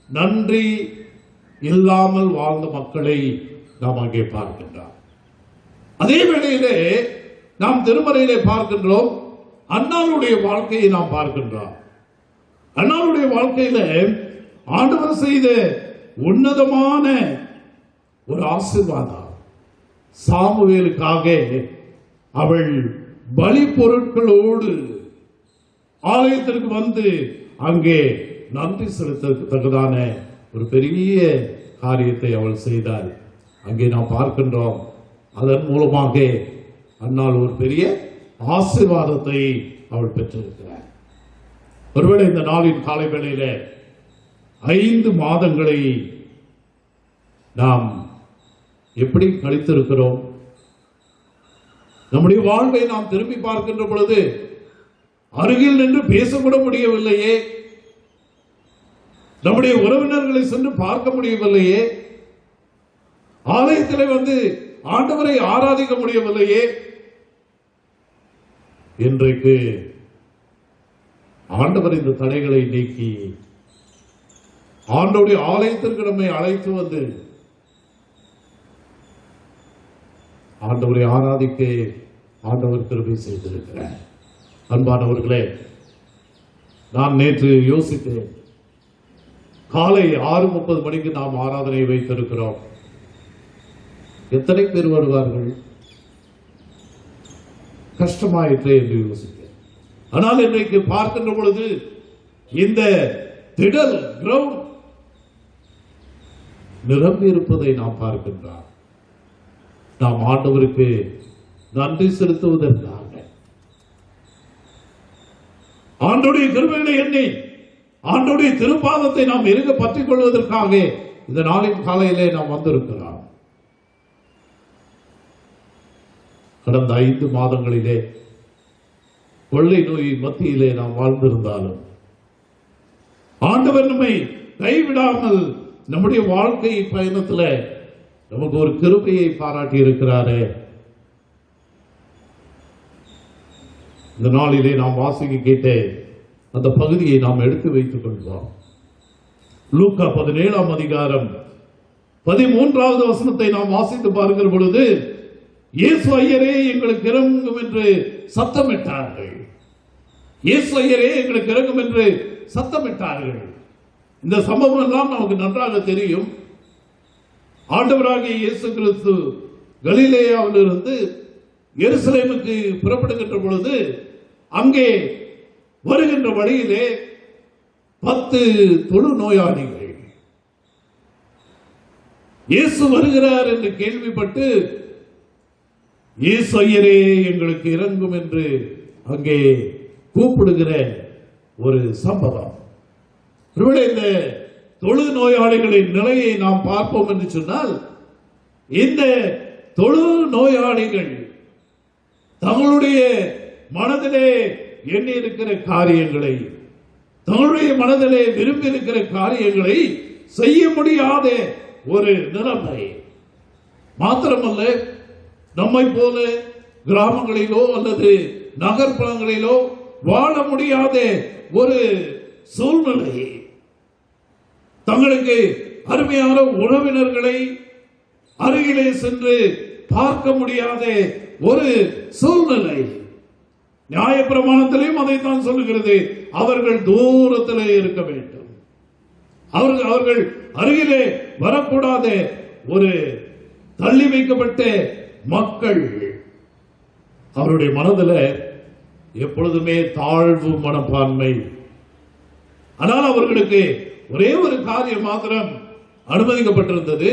நன்றி இல்லாமல் வாழ்ந்த மக்களை நாம் அங்கே பார்க்கின்றோம். அதே வேளையிலே நாம் திருமறையிலே பார்க்கின்றோம், அன்னாளுடைய வாழ்க்கையை நாம் பார்க்கின்றோம். அன்னாளுடைய வாழ்க்கையில ஆண்டவர் செய்த உன்னதமான ஒரு ஆசீர்வாதம், சாமுவேலுக்காக அவள் பலி பொருட்களோடு ஆலயத்திற்கு வந்து அங்கே நன்றி செலுத்தத்தக்கதான ஒரு பெரிய காரியத்தை அவள் செய்தாள். அங்கே நாம் பார்க்கின்றோம், அதன் மூலமாக அன்னாள் ஒரு பெரிய ஆசீர்வாதத்தை அவள் பெற்றிருக்கிறார். ஒருவேளை இந்த நாளின் காலை வேளையில 5 மாதங்களை நாம் எப்படி கழித்திருக்கிறோம்? நம்முடைய வாழ்வை நாம் திரும்பி பார்க்கின்ற பொழுது அருகில் நின்று பேசக்கூட முடியவில்லையே, நம்முடைய உறவினர்களை சென்று பார்க்க முடியவில்லையே, ஆலயத்தில் வந்து ஆண்டவரை ஆராதிக்க முடியவில்லையே. இன்றைக்கு ஆண்டவர் இந்த தடைகளை நீக்கி ஆண்டவருடைய ஆலயத்திற்கு நம்மை அழைத்து வந்து ஆண்டவரை ஆராதிக்க ஆண்டவர் கிருபை செய்திருக்கிறார். அன்பானவர்களே, நான் நேற்று யோசித்தேன், காலை 6:30 மணிக்கு நாம் ஆராதனை வைத்திருக்கிறோம். எத்தனை பேர் வருவார்கள்? கஷ்டமாயிற்று என்று யோசித்தேன். ஆனால் இன்றைக்கு பார்க்கின்ற பொழுது இந்த திடல் கிரவுண்ட் நிரம்பி இருப்பதை நாம் பார்க்கின்றோம். நாம் ஆண்டவருக்கு நன்றி செலுத்துவதற்காக, ஆண்டவருடைய கிருபைகளை எண்ணி ஆண்டவருடைய திருப்பாதத்தை நாம் இருக பற்றிக் கொள்வதற்காக இந்த நாளின் காலையிலே நாம் வந்திருக்கிறோம். கடந்த 5 மாதங்களிலே கொள்ளை நோய் மத்தியிலே நாம் வாழ்ந்திருந்தாலும் ஆண்டவர் நம்மை கைவிடாமல் நம்முடைய வாழ்க்கை பயணத்தில் நமக்கு ஒரு கிருபையை பாராட்டி இருக்கிறாரே. இந்த நாளிலே நாம் வாசிக்க கேட்ட அந்த பகுதியை நாம் எடுத்து வைத்துக் கொள்வோம். லூக்கா 17ஆம் அதிகாரம் 13வது வசனத்தை நாம் வாசித்து பார்க்கிற பொழுது, இயேசு ஐயரே எங்களுக்கு இறங்கும் என்று சத்தமிட்டார்கள். இயேசு ஐயரே எங்களுக்கு இறங்கும் என்று சத்தமிட்டார்கள். இந்த சம்பவம் எல்லாம் நமக்கு நன்றாக தெரியும். ஆண்டவராகிய இயேசு கிறிஸ்து கலிலேயாவிலிருந்து எருசலேமுக்கு புறப்படுகின்ற பொழுது அங்கே வருகின்ற வழியிலே 10 தொழுநோயாளிகள் இயேசு வருகிறார் என்று கேள்விப்பட்டு, இயேசு ஐயரே எங்களுக்கு இறங்கும் என்று அங்கே கூப்பிடுகிற ஒரு சம்பவம். இந்த தொழு நோயாளிகளின் நிலையை நாம் பார்ப்போம் என்று சொன்னால், இந்த தொழு நோயாளிகள் தங்களுடைய மனதிலே எண்ணி இருக்கிற காரியங்களை, தங்களுடைய மனதிலே விரும்பி இருக்கிற காரியங்களை செய்ய முடியாத ஒரு நிலைமை. மாத்திரமல்ல, நம்மை போல கிராமங்களிலோ அல்லது நகர்ப்புறங்களிலோ வாழ முடியாத ஒரு சூழ்நிலை, தங்களுக்கு அருமையான உறவினர்களை அருகிலே சென்று பார்க்க முடியாத ஒரு சூழ்நிலை. நியாயப்பிரமாணத்திலையும் அதைத்தான் சொல்லுகிறது, அவர்கள் தூரத்திலே இருக்க வேண்டும், அவர்கள் அருகிலே வரக்கூடாத ஒரு தள்ளி வைக்கப்பட்ட மக்கள். அவருடைய மனதில் எப்பொழுதுமே தாழ்வு மனப்பான்மை. ஆனால் அவர்களுக்கு ஒரே ஒரு காரியம் மாத்திரம் அனுமதிக்கப்பட்டிருந்தது,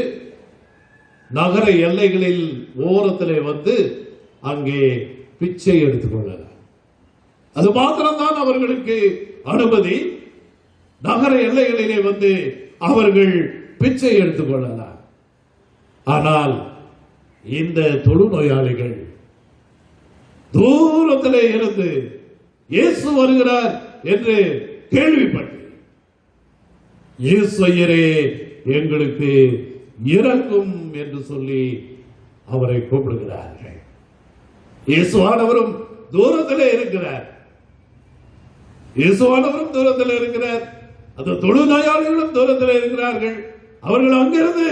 நகர எல்லைகளில் ஓரத்திலே வந்து அங்கே பிச்சை எடுத்துக்கொள்ளலாம். அது மாத்திரம்தான் அவர்களுக்கு அனுமதி. நகர எல்லைகளிலே வந்து அவர்கள் பிச்சை எடுத்துக்கொள்ளலாம். ஆனால் இந்த தொழுநோயாளிகள் தூரத்திலே இருந்து இயேசு வருகிறார் என்று கேள்விப்பட்டு, இயேசு ஐயரே எங்களுக்கு இறக்கும் என்று சொல்லி அவரை கூப்பிடுகிறார்கள். இயேசுவானவரும் தூரத்திலே இருக்கிறார். இயேசுவானவரும் தூரத்தில் இருக்கிறார். அந்த தொழுநோயாளிகளும் தூரத்தில் இருக்கிறார்கள். அவர்கள் அங்கிருந்து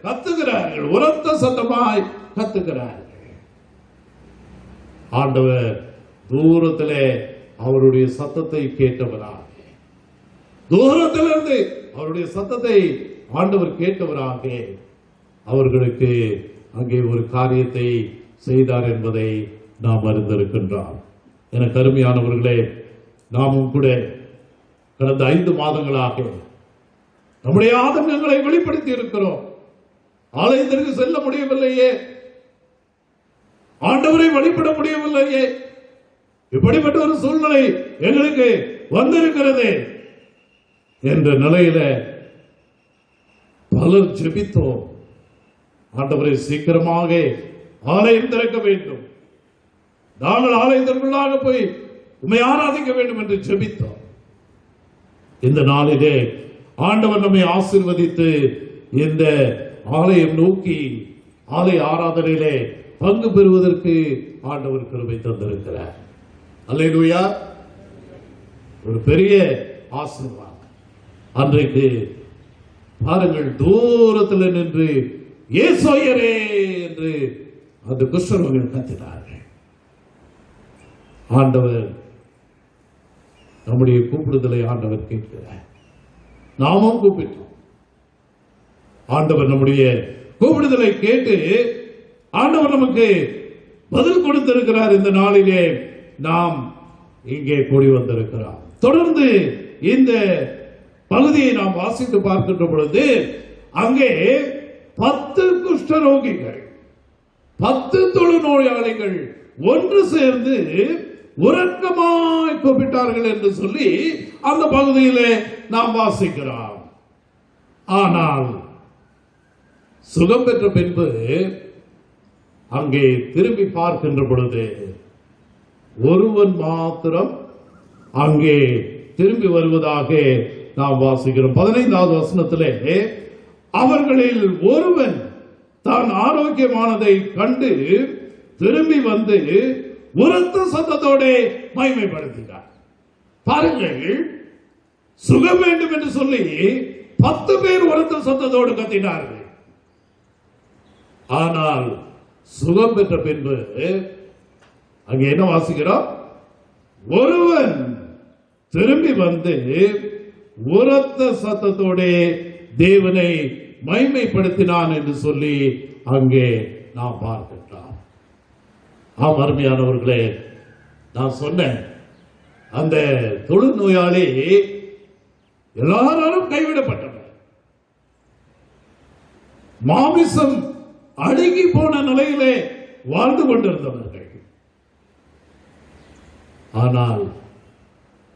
கத்துகிறார்கள், உரத்த சத்தமாய் கத்துகிறார்கள். ஆண்டவர் தூரத்திலே அவருடைய சத்தத்தை கேட்டவராக, தூரத்திலிருந்து அவருடைய சத்தத்தை ஆண்டவர் கேட்டவராக அவர்களுக்கு அங்கே ஒரு காரியத்தை செய்தார் என்பதை நாம் அறிந்திருக்கின்றோம். எனக்கு அருமையானவர்களே, நாமும் கூட கடந்த 5 மாதங்களாக நம்முடைய ஆதங்கங்களை வெளிப்படுத்தி இருக்கிறோம். ஆலயத்திற்கு செல்ல முடியவில்லையே, ஆண்டவரை வழிபட முடியவில்லையே, இப்படிப்பட்ட ஒரு சூழ்நிலை எங்களுக்கு வந்திருக்கிறது என்ற நிலையில பலர் ஜெபித்தோம். ஆண்டவரை சீக்கிரமாக ஆலயம் திறக்க வேண்டும், நாங்கள் ஆலயத்திற்குள்ளாக போய் உம்மை ஆராதிக்க வேண்டும் என்று ஜெபித்தோம். இந்த நாளிலே ஆண்டவர் நம்மை ஆசீர்வதித்து இந்த ஆலயம் நோக்கி ஆலய ஆராதனையிலே பங்கு பெறுவதற்கு ஆண்டவர் கிருபை தந்திருக்கிறார். அல்லேலூயா. ஒரு பெரிய ஆசீர்வாதம். அன்றைக்கு பாருங்கள், தூரத்தில் நின்று இயேசு ஐயரே என்று அந்த குஷ்டரோகிகள் கத்தினார்கள். ஆண்டவர் நம்முடைய கூப்பிடுதலை ஆண்டவர் கேட்கிறார். நாமும் கூப்பிட்டோம். ஆண்டவர் நம்முடைய கூப்பிடுதலை கேட்டு ஆண்டவர் நமக்கு பதில் கொடுத்திருக்கிறார். இந்த நாளிலே நாம் இங்கே கூடி வந்திருக்கிறோம். தொடர்ந்து இந்த பகுதியை நாம் வாசித்து பார்க்கின்ற பொழுது அங்கே 10 குஷ்டரோகிகள், 10 தொழுநோயாளிகள் ஒன்று சேர்ந்து உறக்கமாய் கூப்பிட்டார்கள் என்று சொல்லி அந்த பகுதியிலே நாம் வாசிக்கிறோம். ஆனால் சுகம் பெற்ற பின்பு அங்கே திரும்பி பார்க்கின்ற பொழுது ஒருவன் மாத்திரம் அங்கே திரும்பி வருவதாக நாம் வாசிக்கிறோம். 15வது வசனத்திலே, அவர்களில் ஒருவன் தான் ஆரோக்கியமானதை கண்டு திரும்பி வந்து உரத்த சத்தத்தோட மகிமைப்படுத்தினார். பாருங்கள், சுகம் வேண்டும் என்று சொல்லி 10 பேர் உரத்த சத்தத்தோடு கத்தினார்கள். ஆனால் சுகம் பெற்ற பின்பு அங்கே என்ன வாசிக்கிறோம்? ஒருவன் திரும்பி வந்து உரத்த சத்தத்தோட தேவனை மகிமைப்படுத்தினான் என்று சொல்லி அங்கே நாம் பார்க்கின்றோம். ஆம், அருமையானவர்களே, நான் சொன்னேன், அந்த தொழுநோயாளி எல்லாராலும் கைவிடப்பட்டவர், மாமிசம் அழுகி போன நிலையிலே வாழ்ந்து கொண்டிருந்தவர்கள். ஆனால்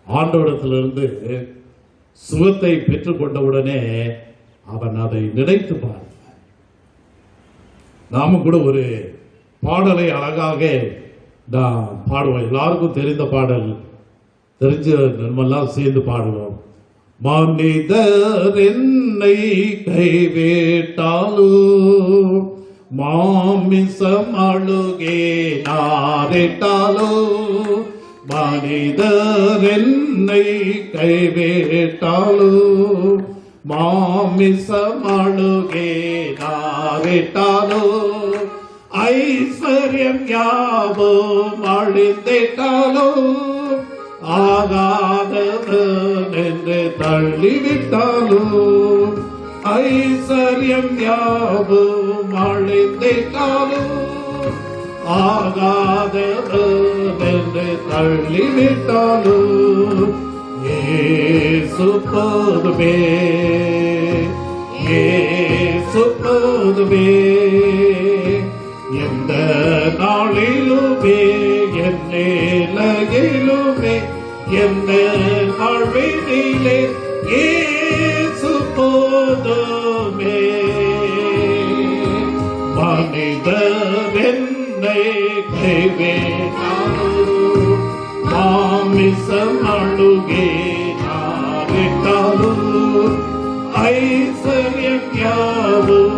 ஆண்டவரிடத்திலிருந்து சுகத்தை பெற்றுக் கொண்டவுடனே அவன் அதை நினைத்து பார்த்தான். நாமும் கூட ஒரு பாடலை அழகாக நாம் பாடுவோம். எல்லாருக்கும் தெரிந்த பாடல், தெரிஞ்ச நம்மெல்லாம் சேர்ந்து பாடுவோம். மனிதர் என்னை கைவிட்டாலோ மாமிசம் அழுகே நாரிட்டாலோ, மனிதர் என்னை கைவிட்டாலோ மாமிசம் அழுகே நாரிட்டாலோ, ஐஸ்வர்யம் யாவும் அழிந்திட்டாலோ ஆகாதது என்று தள்ளிவிட்டாலோ, ஐஸ்வர்யம் யாவும் அழிந்திட்டாலோ ஆகாதது என்று தள்ளிவிட்டாலோ, இயேசு போதுமே, இயேசு போதுமே, நாளிலுமே என் நிலையிலுமே எந்த வாழ்வினிலே இயேசு போதுமே. மனிதர் என்னை கைவிட்டாலும் மாமிசம் அழுகே நாரிட்டாலும் ஐஸ்வர்யம் யாவும்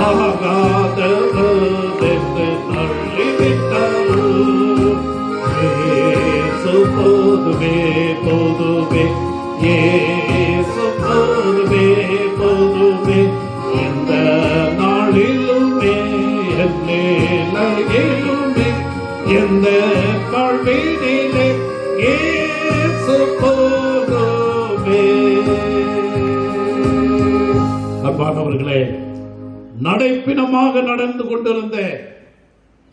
ஆகாதவதென்று தள்ளிவிட்டாலும் இயேசு போதுமே போதுமே இயேசு போதுமே போதுமே. எந்த நாளிலுமே என் நிலையிலுமே எந்த வாழ்வினிலே இயேசு போதுமே. அன்பானவர்களே, நடைப்பிணமாக நடந்து கொண்டிருந்த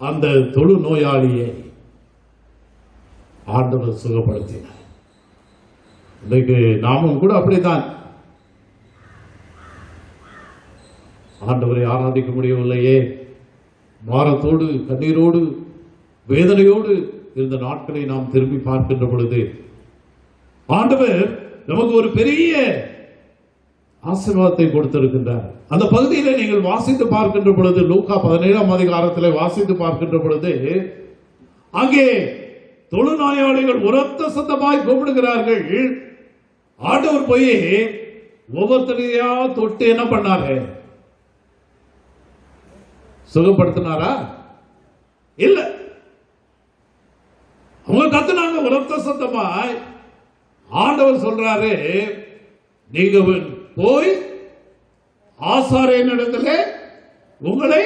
அந்த தொழு நோயாளியை ஆண்டவர் சுகப்படுத்தினார். இன்றைக்கு நாமும் கூட அப்படித்தான் ஆண்டவரை ஆராதிக்க முடியவில்லையே, பாரத்தோடு கண்ணீரோடு வேதனையோடு இருந்த நாட்களை நாம் திரும்பி பார்க்கின்ற பொழுது ஆண்டவர் நமக்கு ஒரு பெரிய ஆசீர்வாதத்தை கொடுத்திருக்கின்றார். அந்த பகுதியில நீங்கள் வாசித்து பார்க்கின்ற பொழுது, லூக்கா 17ஆம் அதிகாரத்தில் வாசித்து பார்க்கின்ற பொழுது, அங்கே தொழுநோயாளிகள் உரத்த சத்தமாய் கூப்பிடுகிறார்கள். ஆண்டவர் போய் ஒவ்வொருத்தரையா தொட்டு என்ன பண்ணாரு? சுகப்படுத்தினாரா? இல்ல. அவங்க கத்துனாங்க உரத்த சத்தமாய். ஆண்டவர் சொல்றாரு, நீங்க போய் ஆசாரியனிடத்திலே உங்களை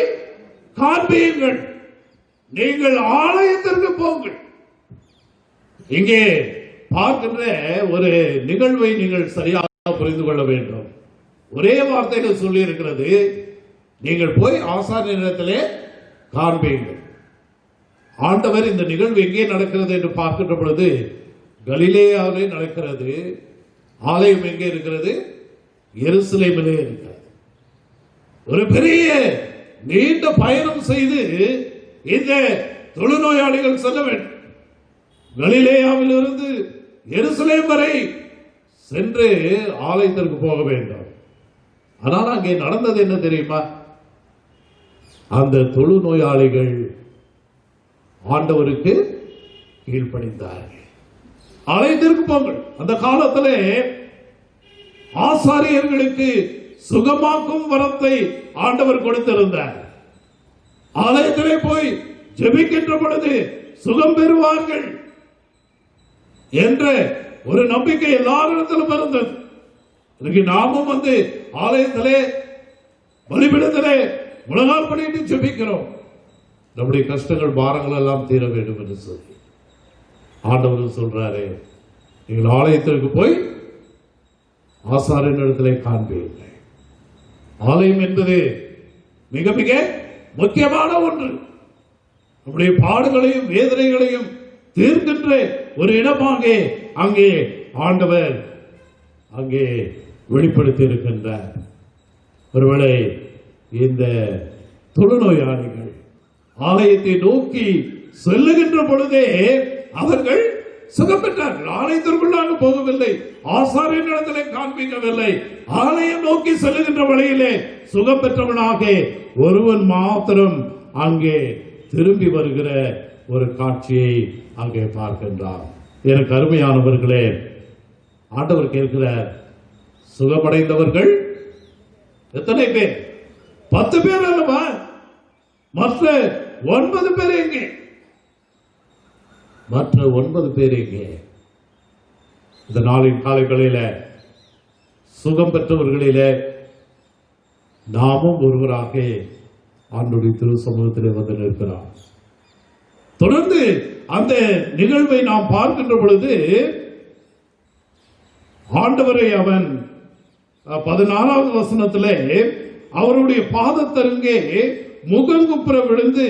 காண்பியுங்கள், நீங்கள் ஆலயத்திற்கு போங்கள். இங்கே பார்க்கின்ற ஒரு நிகழ்வை நீங்கள் சரியாக புரிந்து கொள்ள வேண்டும். ஒரே வார்த்தைகள் சொல்லி இருக்கிறது, நீங்கள் போய் ஆசாரியனிடத்திலே காண்பியுங்கள். ஆண்டவர் இந்த நிகழ்வு எங்கே நடக்கிறது என்று பார்க்கின்ற பொழுது கலிலேயாவிலே நடக்கிறது. ஆலயம் எங்கே இருக்கிறது? எருசலேமிலே இருக்கிறது. ஒரு பெரிய நீண்ட பயணம் செய்து இந்த தொழுநோயாளிகள் செல்ல வேண்டும். கலிலேயாவில் இருந்து எருசலேம் வரை சென்று ஆலயத்திற்கு போக வேண்டும். ஆனால் அங்கே நடந்தது என்ன தெரியுமா? அந்த தொழுநோயாளிகள் ஆண்டவருக்கு கீழ்ப்படிந்தார்கள். ஆலயத்திற்கு போங்கள். அந்த காலத்திலே ஆசாரியர்களுக்கு சுகமாக்கும் வரத்தை ஆண்டவர் கொடுத்திருந்தார். ஆலயத்திலே போய் ஜெபிக்கின்ற பொழுது சுகம் பெறுவார்கள் என்ற ஒரு நம்பிக்கை எல்லாரிடத்திலும் இருந்தது. இன்னைக்கு நாமும் ஆலயத்திலே பலிபீடத்திலே முழங்கால் படிட்டு ஜெபிக்கிறோம். நம்முடைய கஷ்டங்கள் பாரங்கள் எல்லாம் தீர வேண்டும் என்று சொல்லி ஆண்டவர் சொல்றாரு, நீங்கள் ஆலயத்திற்கு போய் ஆசாரியனிடத்திலே காண்பீர்கள். ஆலயம் என்பது மிக மிக முக்கியமான ஒன்று. நம்முடைய பாடுகளையும் வேதனைகளையும் தீர்க்கின்ற ஒரு இடமாக அங்கே ஆண்டவர் அங்கே வெளிப்படுத்தி இருக்கின்றார். ஒருவேளை இந்த தொழுநோயாளிகள் ஆலயத்தை நோக்கி செல்லுகின்ற பொழுதே அவர்கள் சுகம் பெற்றார்கள். ஆலயத்திற்குள்ளாக போகவில்லை, ஆசாரியனிடத்திலே காண்பிக்கவில்லை. ஆலயம் நோக்கி செல்லுகின்ற வழியிலே சுகம் பெற்றவனாக ஒருவன் மாத்திரம் அங்கே திரும்பி வருகிற ஒரு காட்சியை அங்கே பார்க்கின்றார். எனக்கு அருமையானவர்களே, ஆண்டவர் கேட்கிறார், சுகமடைந்தவர்கள் எத்தனை பேர்? 10 பேர் அல்லவா? மற்ற 9 பேர் எங்கே? மற்ற 9 பேர் எங்கே? இந்த நாளின் காலைகளில சுகம் பெற்றவர்களில நாமும் ஒருவராக ஆண்டவருடைய திரு சமூகத்திலே வந்து நிற்கிறார். தொடர்ந்து அந்த நிகழ்வை நாம் பார்க்கின்ற பொழுது ஆண்டவரை அவன் 14வது வசனத்திலே அவருடைய பாதத்தருகே முகங்குப்புற விழுந்து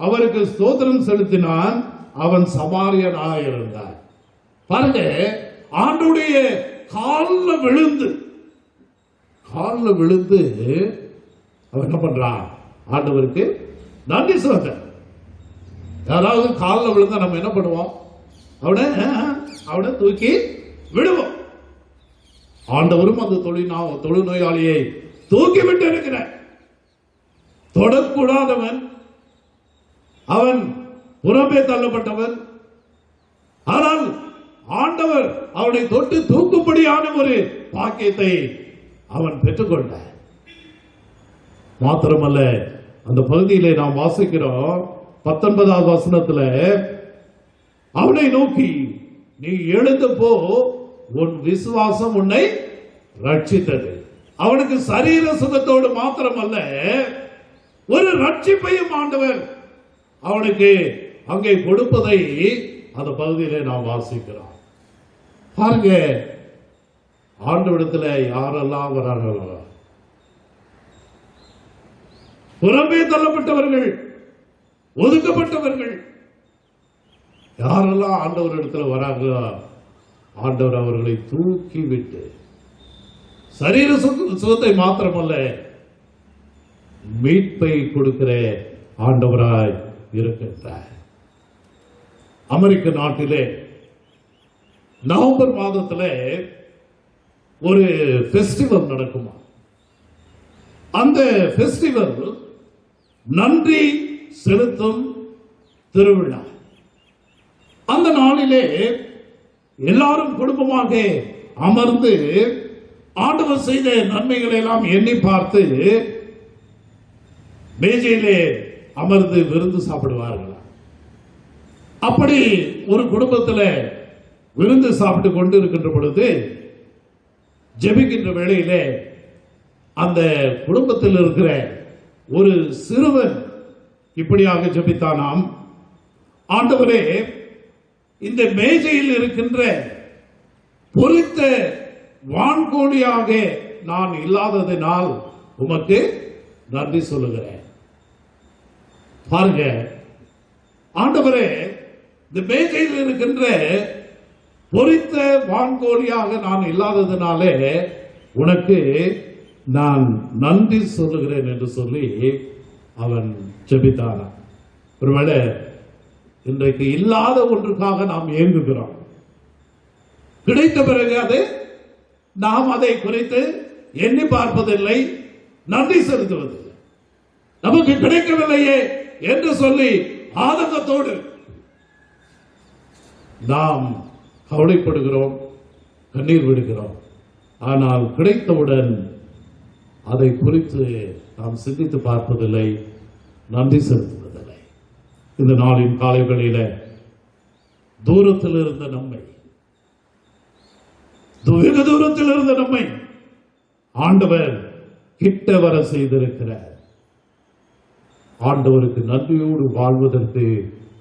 அவருக்கு ஸ்தோத்திரம் செலுத்தினான். அவன் சமாரியனாக இருந்தார். பாருங்க, ஆண்டவருடைய காலில் விழுந்து அவன் என்ன பண்றான்? ஆண்டவருக்கு நன்றி சொல்லுங்க. யாராவது காலில் விழுந்தா நம்ம என்ன பண்ணுவோம்? அவனை தூக்கி விடுவோம். ஆண்டவரும் அந்த தொழுநோயாளியை தூக்கி விட்டு இருக்கிறார். தொடக்கூடாதவன், அவன் புறம்பே தள்ளப்பட்டவன். ஆனால் ஆண்டவர் அவனை தொட்டு தூக்கும்படியான ஒரு பாக்கியத்தை அவன் பெற்றுக்கொண்டார். மாத்திரமல்ல, அந்த பகுதியிலே நாம் வாசிக்கிறோம் 19வது வசனத்துல, அவனை நோக்கி நீ எழுந்து போ, உன் விசுவாசம் உன்னை ரட்சித்தது. அவனுக்கு சரீர சுகத்தோடு மாத்திரமல்ல, ஒரு ரட்சிப்பையும் ஆண்டவர் அவனுக்கு அங்கே கொடுப்பதை அந்த பகுதியிலே நாம் வாசிக்கிறோம். பாருங்க, ஆண்டவரிடத்துல யாரெல்லாம் வராங்களோ, புறம்பே தள்ளப்பட்டவர்கள், ஒதுக்கப்பட்டவர்கள், யாரெல்லாம் ஆண்டவர் இடத்துல வராங்களோ, ஆண்டவர் அவர்களை தூக்கி விட்டு சரீர சுகத்தை மாத்திரமல்ல, மீட்பை கொடுக்கிற ஆண்டவராய் இருக்கின்றார். அமெரிக்க நாட்டிலே நவம்பர் மாதத்தில் ஒரு ஃபெஸ்டிவல் நடக்குமா. அந்த ஃபெஸ்டிவல் நன்றி செலுத்தும் திருவிழா. அந்த நாளிலே எல்லாரும் குடும்பமாக அமர்ந்து ஆண்டவர் செய்த நன்மைகளை எல்லாம் எண்ணி பார்த்து மேஜையிலே அமர்ந்து விருந்து சாப்பிடுவார்கள். அப்படி ஒரு குடும்பத்தில் விருந்து சாப்பிட்டு கொண்டு இருக்கின்ற பொழுது, ஜெபிக்கின்ற வேளையிலே அந்த குடும்பத்தில் இருக்கிற ஒரு சிறுவன் இப்படியாக ஜெபித்தானாம், ஆண்டவரே, இந்த மேஜையில் இருக்கின்ற பொறித்த வான்கோழியாக நான் இல்லாததினால் உமக்கு நன்றி சொல்லுகிறேன். பாருங்க, ஆண்டவரே, இந்த மேஜையில் இருக்கின்ற பொறித்த வான்கோழியாக நான் இல்லாததினாலே உனக்கு நான் நன்றி சொல்லுகிறேன் என்று சொல்லி அவன் ஜெபித்தான். ஒருவேளை இன்றைக்கு இல்லாத ஒன்றுக்காக நாம் ஏங்குகிறோம். கிடைத்த பிறகு நாம் அதை குறித்து எண்ணி பார்ப்பதில்லை, நன்றி செலுத்துவதில்லை. நமக்கு கிடைக்கவில்லையே என்று சொல்லி ஆதங்கத்தோடு நாம் கவலைப்படுகிறோம், கண்ணீர் விடுகிறோம். ஆனால் கிடைத்தவுடன் அதை குறித்து நாம் சிந்தித்து பார்ப்பதில்லை, நன்றி செலுத்துவதில்லை. இந்த நாளின் காலை வேளையில தூரத்தில் இருந்த நம்மை, வெகு தூரத்தில் இருந்த நம்மை ஆண்டவர் கிட்ட வர செய்திருக்கிறார். ஆண்டவருக்கு நன்றியோடு வாழ்வதற்கு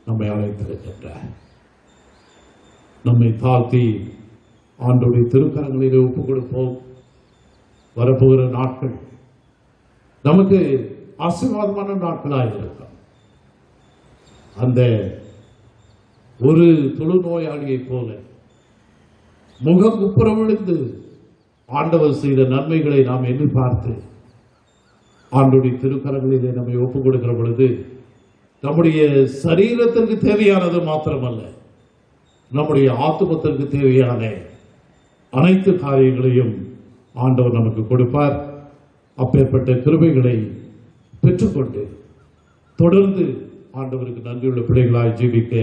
நம்மை அழைத்திருக்கின்றார். நம்மை தாழ்த்தி ஆண்டவருடைய திருக்கரங்களிலே ஒப்புக் கொடுப்போம். வரப்போகிற நாட்கள் நமக்கு ஆசீர்வாதமான நாட்களாக இருக்கும். அந்த ஒரு தொழுநோயாளியை போல முகம் குப்புற விழுந்து ஆண்டவர் செய்த நன்மைகளை நாம் எண்ணி பார்த்து ஆண்டவருடைய திருக்கரங்களிலே நம்மை ஒப்புக் கொடுக்கிற பொழுது, நம்முடைய சரீரத்திற்கு தேவையானது மாத்திரமல்ல, நம்முடைய ஆத்துமத்திற்கு தேவையான அனைத்து காரியங்களையும் ஆண்டவர் நமக்கு கொடுப்பார். அப்பேற்பட்ட கிருபைகளை பெற்றுக்கொண்டு தொடர்ந்து ஆண்டவருக்கு நன்றியுள்ள பிள்ளைகளாய் ஜீவிக்க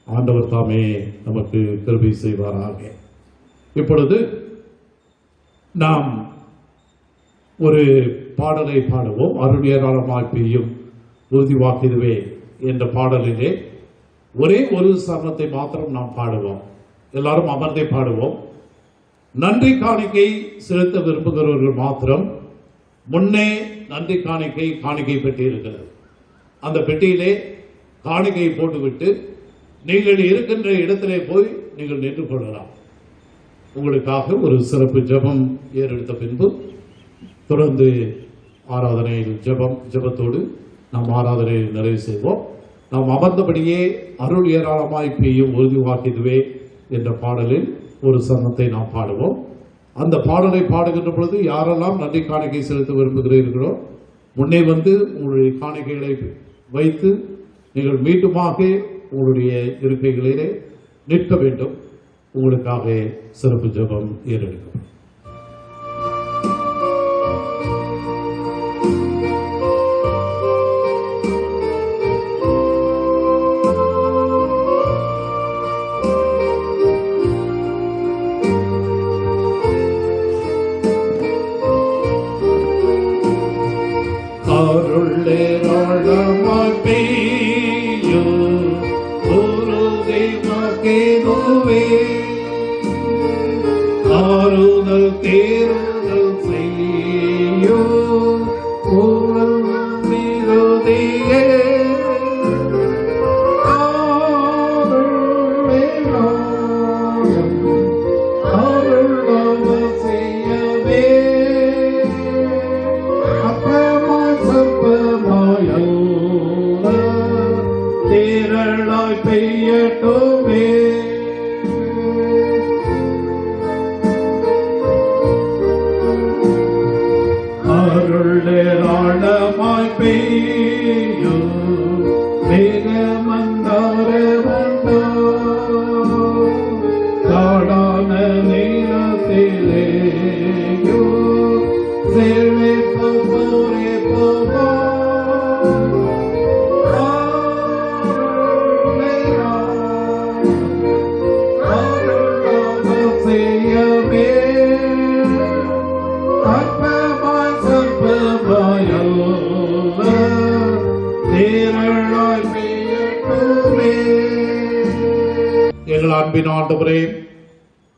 ஆண்டவர் தாமே நமக்கு கிருபை செய்வாராக. இப்பொழுது நாம் ஒரு பாடலை பாடுவோம். அருளியராளமாய் பெய்யும் உறுதி வாக்கிதுவே என்ற பாடலிலே ஒரே ஒரு சரணத்தை மாத்திரம் நாம் பாடுவோம். எல்லாரும் அமர்ந்தே பாடுவோம். நன்றி காணிக்கை செலுத்த விரும்புகிறவர்கள் மாத்திரம் முன்னே நன்றி காணிக்கை பெட்டி இருக்கிறது. அந்த பெட்டியிலே காணிக்கையை போட்டுவிட்டு நீங்கள் இருக்கின்ற இடத்திலே போய் நீங்கள் நின்று கொள்ளலாம். உங்களுக்காக ஒரு சிறப்பு ஜெபம் ஏறெடுத்த பின்பு தொடர்ந்து ஆராதனையில் ஜெபத்தோடு நாம் ஆராதனையை நிறைவு செய்வோம். நாம் அமர்ந்தபடியே அருள் ஏராளமாய் பெய்யும் உறுதி வாக்கிதுவே என்ற பாடலில் ஒரு சரணத்தை நாம் பாடுவோம். அந்த பாடலை பாடுகின்ற பொழுது யாரெல்லாம் நன்றி காணிக்கை செலுத்த விரும்புகிறீர்களோ முன்னே வந்து உங்களுடைய காணிக்கைகளை வைத்து நீங்கள் மீண்டுமாக உங்களுடைய இருக்கைகளிலே நிற்க வேண்டும். உங்களுக்காக சிறப்பு ஜெபம் ஏறெடுக்கும். எங்கள் அன்பின் ஆண்டவரே,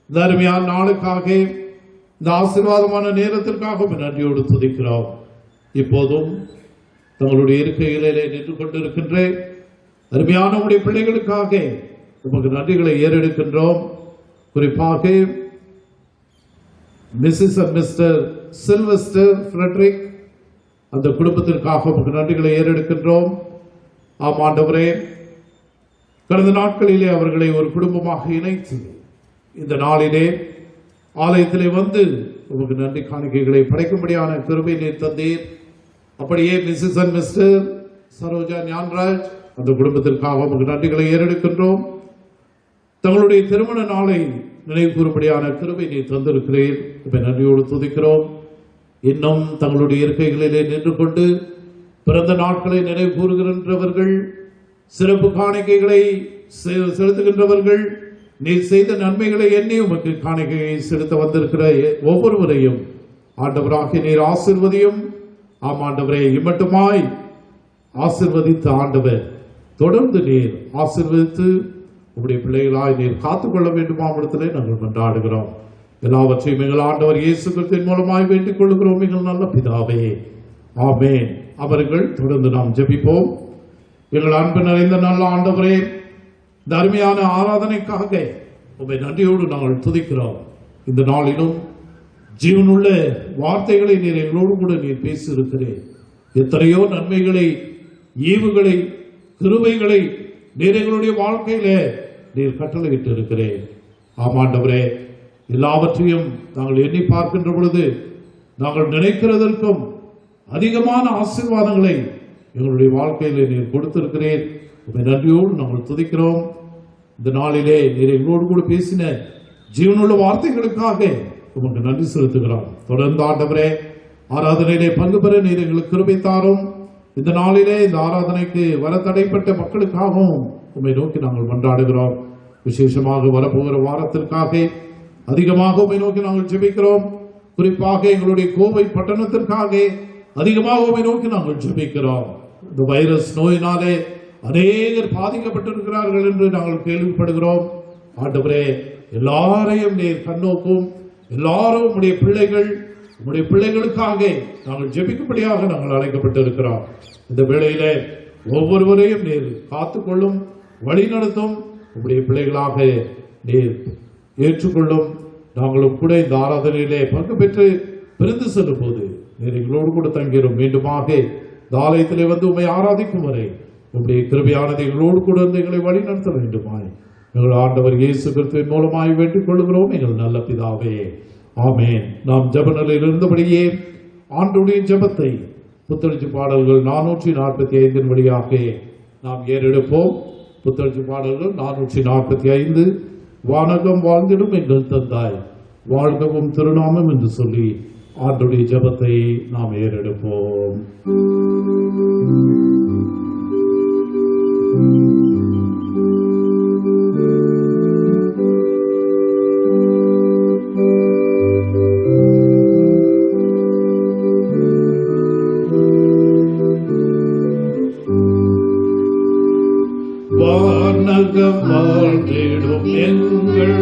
இந்த அருமையான நாளுக்காக, இந்த ஆசீர்வாதமான நேரத்திற்காக நன்றியோடு துதிக்கிறோம். இப்போதும் தங்களுடைய இருக்கைகளிலே நின்று கொண்டிருக்கின்ற அருமையான உடைய பிள்ளைகளுக்காக உமக்கு நன்றிகளை ஏறெடுக்கின்றோம். குறிப்பாக Mrs and mister Sylvester Frederick, அந்த குடும்பத்திற்காக உமக்கு நன்றிகளை ஏறெடுக்கின்றோம். ஆம் ஆண்டவரே, கடந்த நாட்களிலே அவர்களை ஒரு குடும்பமாக இணைத்து இந்த நாளிலே ஆலயத்திலே வந்து உமக்கு நன்றி காணிக்கைகளை படைக்கும்படியான கிருபை நீர் தந்தீர். அப்படியே Mrs and mister Saroja Gnanaraj, அந்த குடும்பத்திற்காக உமக்கு நன்றிகளை ஏறெடுக்கின்றோம். தங்களுடைய திருமண நாளை நினைவு கூறும்படியான கிருபை நீர் தந்திருக்கிறேன். நன்றியோடு துதிக்கிறோம். இன்னும் தங்களுடைய இருக்கைகளிலே நின்று கொண்டு பிறந்த நாட்களை நினைவு கூறுகின்றவர்கள், சிறப்பு காணிக்கைகளை செலுத்துகின்றவர்கள், நீ செய்த நன்மைகளை எண்ணி உமக்கு காணிக்கையை செலுத்த வந்திருக்கிற ஒவ்வொருவரையும் ஆண்டவராக நீர் ஆசீர்வதியும். ஆம் ஆண்டவரே, இம்மட்டுமாய் ஆசீர்வதித்த ஆண்டவர் தொடர்ந்து நீர் ஆசீர்வதித்து உங்களுடைய பிள்ளைகளாய் நீர் காத்துக்கொள்ள வேண்டுமாவிடத்திலே நாங்கள் கொண்டாடுகிறோம். எல்லாவற்றையும் எங்கள் ஆண்டவர் இயேசு கிறிஸ்துவின் மூலமாய் வேண்டிக் கொள்கிறோம் எங்கள் நல்ல பிதாவே, ஆமென். அவர்கள் தொடர்ந்து நாம் ஜெபிப்போம். எங்கள் அன்பு நிறைந்த நல்ல ஆண்டவரே, இந்த அருமையான ஆராதனைக்காக உம்மை நன்றியோடு நாங்கள் துதிக்கிறோம். இந்த நாளிலும் ஜீவனுள்ள வார்த்தைகளை நீர் எங்களோடு கூட நீர் பேசியிருக்கிறேன். எத்தனையோ நன்மைகளை, ஈவுகளை, கிருபைகளை நீர் எங்களுடைய வாழ்க்கையில நீர் கட்டளையிட்டு இருக்கிறேன். ஆமாண்டவரே, எல்லாவற்றையும் நாங்கள் எண்ணி பார்க்கின்ற பொழுது நாங்கள் நினைக்கிறதற்கும் அதிகமான ஆசீர்வாதங்களை எங்களுடைய வாழ்க்கையிலே நீர் கொடுத்திருக்கிறேன். நன்றியோடு நாங்கள் துதிக்கிறோம். இந்த நாளிலே நீர் எங்களோடு கூட பேசின ஜீவனுள்ள வார்த்தைகளுக்காக உமக்கு நன்றி செலுத்துகிறோம். தொடர்ந்து ஆண்டவரே, ஆராதனையிலே பங்கு பெற நீர் எங்களுக்கு கிருபை தாரும். இந்த நாளிலே இந்த ஆராதனைக்கு வர தடைப்பட்ட மக்களுக்காகவும் உம்மை நோக்கி நாங்கள் மன்றாடுகிறோம். விசேஷமாக வரப்போகிற வாரத்திற்காக அதிகமாக உம்மை நோக்கி நாங்கள் ஜெபிக்கிறோம். குறிப்பாக எங்களுடைய கோவை பட்டணத்திற்காக அதிகமாக உம்மை நோக்கி நாங்கள் ஜெபிக்கிறோம். இந்த வைரஸ் நோயினாலே அநேகர் பாதிக்கப்பட்டிருக்கிறார்கள் என்று நாங்கள் கேள்விப்படுகிறோம். ஆண்டவரே, எல்லாரையும் நீர் கண்ணோக்கும். எல்லாரும் உம்முடைய பிள்ளைகள், உம்முடைய பிள்ளைகளுக்காக நாங்கள் ஜெபிக்கும்படியாக நாங்கள் அழைக்கப்பட்டிருக்கிறோம். இந்த வேளையிலே ஒவ்வொருவரையும் நீர் காத்துக்கொள்ளும், வழி நடத்தும். உம்முடைய பிள்ளைகளாக நீர் ஏற்றுக்கொள்ளும். நாங்களும் கூட இந்த ஆராதனையிலே பங்கு பெற்று பிரிந்து செல்லும் போது நீர் எங்களோடு கூட தங்கிடும். மீண்டுமாக இந்த ஆலயத்திலே வந்து உம்மை ஆராதிக்கும் வரை உம்முடைய கிருபையானது எங்களோடு கூட வந்து எங்களை வழி நடத்த வேண்டுமாய் எங்கள் ஆண்டவர் இயேசு கிறிஸ்துவின் மூலமாய் வேண்டிக் கொள்கிறோம் எங்கள் நல்ல பிதாவே, ஆமென். நாம் ஜெப நிலையில் இருந்தபடியே ஆண்டவருடைய ஜெபத்தை புத்தெழுச்சி பாடல்கள் 445 வழியாக நாம் ஏறெடுப்போம். புத்தெழுச்சி பாடல்கள் 445. வானகம் வாழ்ந்திடும் எங்கள் தந்தாய், வாழ்கவும் திருநாமம் என்று சொல்லி ஆண்டுடைய ஜெபத்தை நாம் ஏறெடுப்போம். வானகம் வாழ்ந்திடும் எங்கள்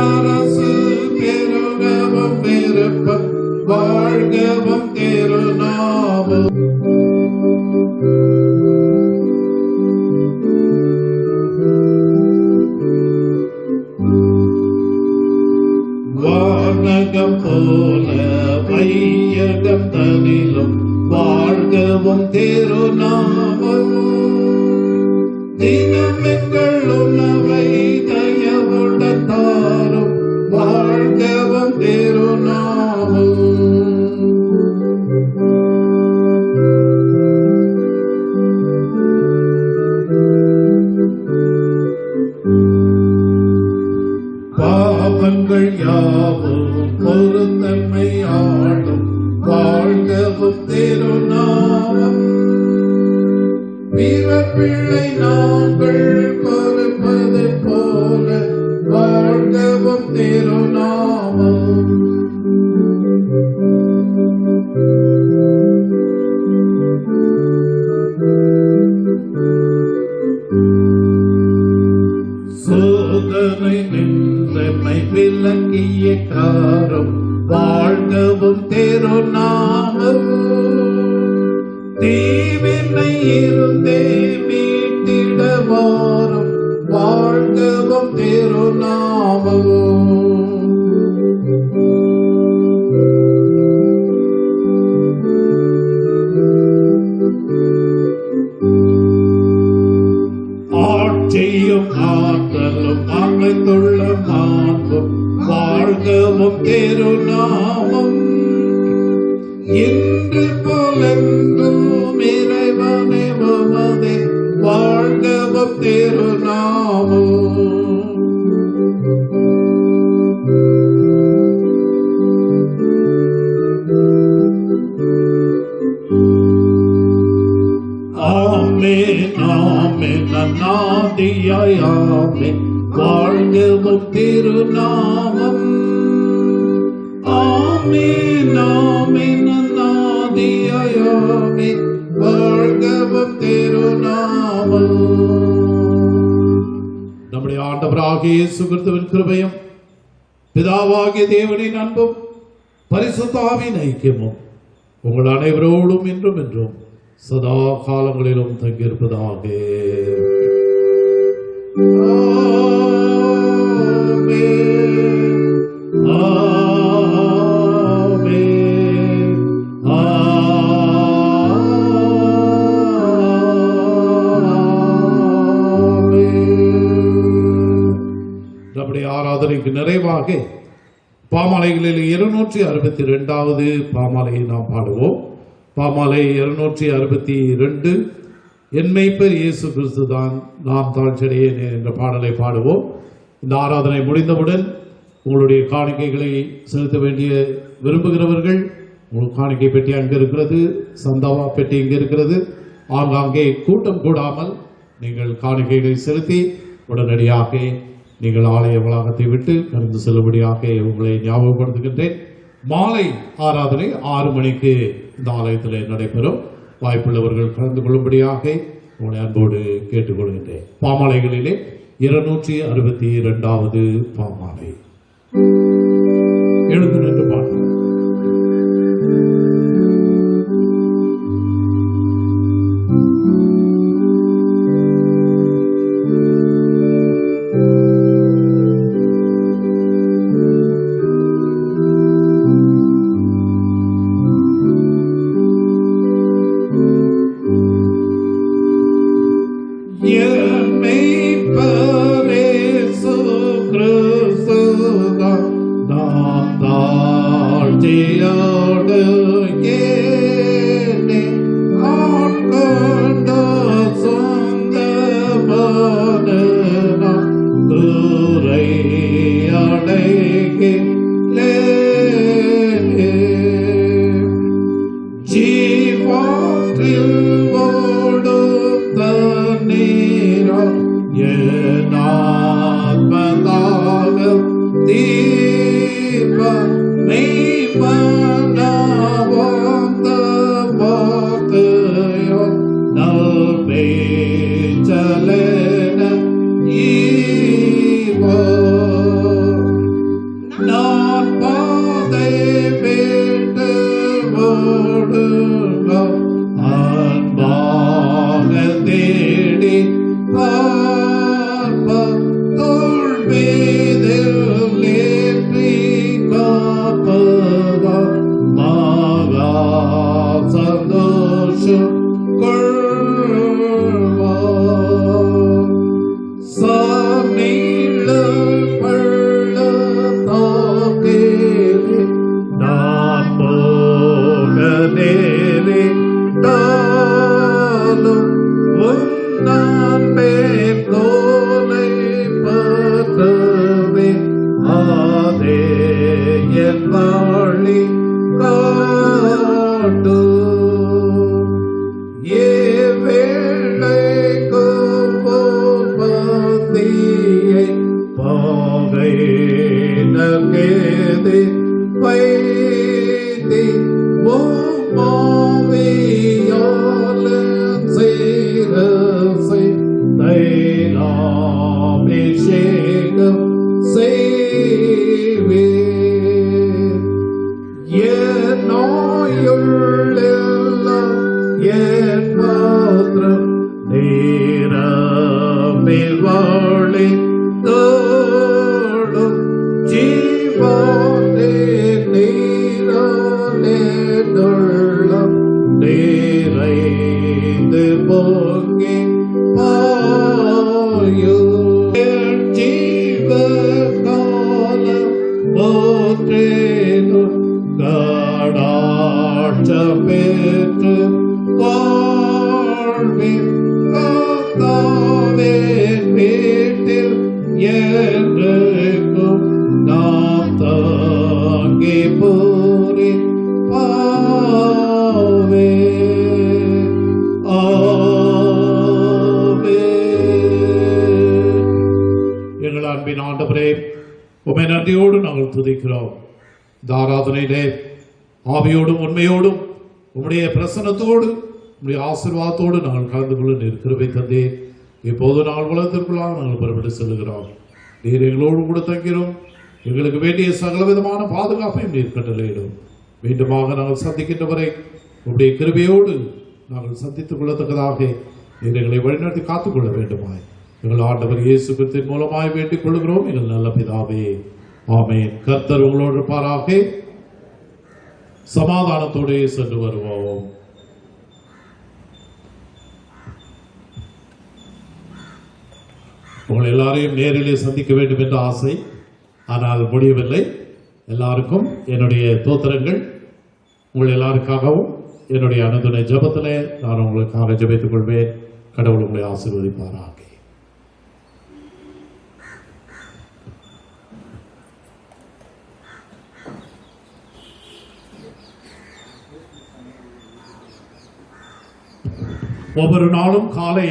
அரசு பெருகவும் பெருப்பம் வாழ்கவும் திருநாமம். வானகம் போல வையகம் தனிலும் வாழ்கவும் திருநாமம். தினம் எங்கள் உணவை தயவுடன் தாரும் வாழ்கவும் திருநாமம். பாவங்கள் யாவும் பொருத்தன்மை ஆளும் வாழ்கவும் திருநாமம். பிறப்பிள்ளை நாங்கள் பொறுப்பது போல வாழ்கவும் திருநாமம். சோதனை நின்றமை விலக்கிய காரம் வாழ்கவும் திருநாமம். தீவினை இருந்தே மீட்டிட வாரும் வாழ்கவும் திருநாமம். ஆட்சியும் ஆற்றலும் அமைந்துள்ள மாண்பும் வாழ்கவும் திருநாமம். இன்று போலென்றும் இறைவனே உமதே வாழ்கவும் திருநாமம். ஆமென் ஆமென் அநாதியாய் ஆமென் வாழ்கவும் திருநாமம். ஆமென் ஆமென் அநாதியாய் ஆமென் வாழ்கவும் திருநாமம். நம்முடைய ஆண்டவராகிய இயேசு கிறிஸ்துவின் கிருபையும் பிதாவாகிய தேவனின் அன்பும் பரிசுத்த ஆவியின் ஐக்கியமும் உங்கள் அனைவரோடும் இன்றும் என்றும் சதா காலங்களிலும் தங்கியிருப்பதாக. நம்முடைய ஆராதனைக்கு நிறைவாக பாமாலைகளில் 262வது பாமாலையை நாம் பாடுவோம். பாமாலை 262 என் மேய்ப்பர் இயேசு கிறிஸ்து தான் நான் தாழ்ச்சடையேன் என்ற பாடலை பாடுவோம். இந்த ஆராதனை முடிந்தவுடன் உங்களுடைய காணிக்கைகளை செலுத்த வேண்டிய விரும்புகிறவர்கள் உங்களுக்கு காணிக்கை பெட்டி அங்கே இருக்கிறது, சந்தாவா பெட்டி இங்கே இருக்கிறது. ஆங்காங்கே கூட்டம் கூடாமல் நீங்கள் காணிக்கைகளை செலுத்தி உடனடியாக நீங்கள் ஆலய வளாகத்தை விட்டு கடந்து செல்லும்படியாக உங்களை ஞாபகப்படுத்துகின்றேன். மாலை ஆராதனை 6 மணிக்கு இந்த ஆலயத்தில் நடைபெறும். வாய்ப்புள்ளவர்கள் கலந்து கொள்ளும்படியாக உங்களை அன்போடு கேட்டுக்கொள்கின்றேன். பாமாலைகளிலே 262வது பாமாலை. எழுந்து நின்று பாடுங்கள். Christ என் ஆத்மதாகம் தீப மெய்மனவாம் தமக்கையோ நல்பேச்சலன ஈவோ நான் பாதை விட்டு ஓடுங்க அன்பாக தேடி பார்ப்ப தோள் மீதில் ஏற்றி காப்பவா மகா சந்தோஷம் கொள்வா சாமீள பள்ளத்தாக்கிலே நான் போக நேரே தாலும் உன்னான் மேற்கோலை பற்றவே அதே என் வாழி காட்டு ஏ வேளைக்கு பந்தியை பாகை நகேதி வைத்தி மாவியால சீரசை தைலாபிஷேகம் செய்வே என் நோயுள்ளெல்லாம் என் பாத்திரம் நீரமில் வாழி தோடும் ஜீவானே நீரானேடுள்ளம் நிறைந்து பொங்கி பாயு ஜீவ காலம் போற்றேனும் கடாட்ச பெற்று வாழ்வின் கர்த்தாவே வீட்டில் என்றைக்கும் நாம் தாங்கி பூரி பாவே ஆவே. எங்கள் அன்பின் ஆண்டவரே, உம்மை நன்றியோடு நாங்கள் துதிக்கிறோம். இந்த ஆராதனையிலே ஆவியோடும் உண்மையோடும் உம்முடைய பிரசன்னத்தோடு உம்முடைய ஆசீர்வாதத்தோடு நாங்கள் கலந்து கொள்ள கிருபை தந்தே. இப்போது நாங்கள் உலகத்திற்குள்ளாக நாங்கள் புறப்பட்டு செல்கிறோம். நீர் எங்களோடு கூட தங்கிறோம். எங்களுக்கு வேண்டிய சகல விதமான பாதுகாப்பையும் நீர் கட்டளையிடும். மீண்டுமாக நாங்கள் சந்திக்கின்ற வரை உம்முடைய கிருபையோடு நாங்கள் சந்தித்துக் கொள்ளத்தக்கதாக நீர் எங்களை வழிநடத்தி காத்துக்கொள்ள வேண்டுமாய் எங்கள் ஆண்டவர் இயேசு கிறிஸ்துவின் மூலமாய் வேண்டிக் கொள்கிறோம் எங்கள் நல்ல பிதாவே, ஆமென். கர்த்தர் உங்களோடு இருப்பாராக. சமாதானத்தோடு சென்று வருவோம். உங்கள் எல்லாரையும் நேரிலே சந்திக்க வேண்டும் என்ற ஆசை, ஆனால் முடியவில்லை. எல்லாருக்கும் என்னுடைய தோத்திரங்கள். உங்கள் எல்லாருக்காகவும் என்னுடைய அனுதுணை ஜெபத்திலே நான் உங்களுக்காக ஜெபித்துக் கொள்வேன். கடவுள் உங்களை ஆசீர்வதிப்பாராக. ஒவ்வொரு நாளும் காலை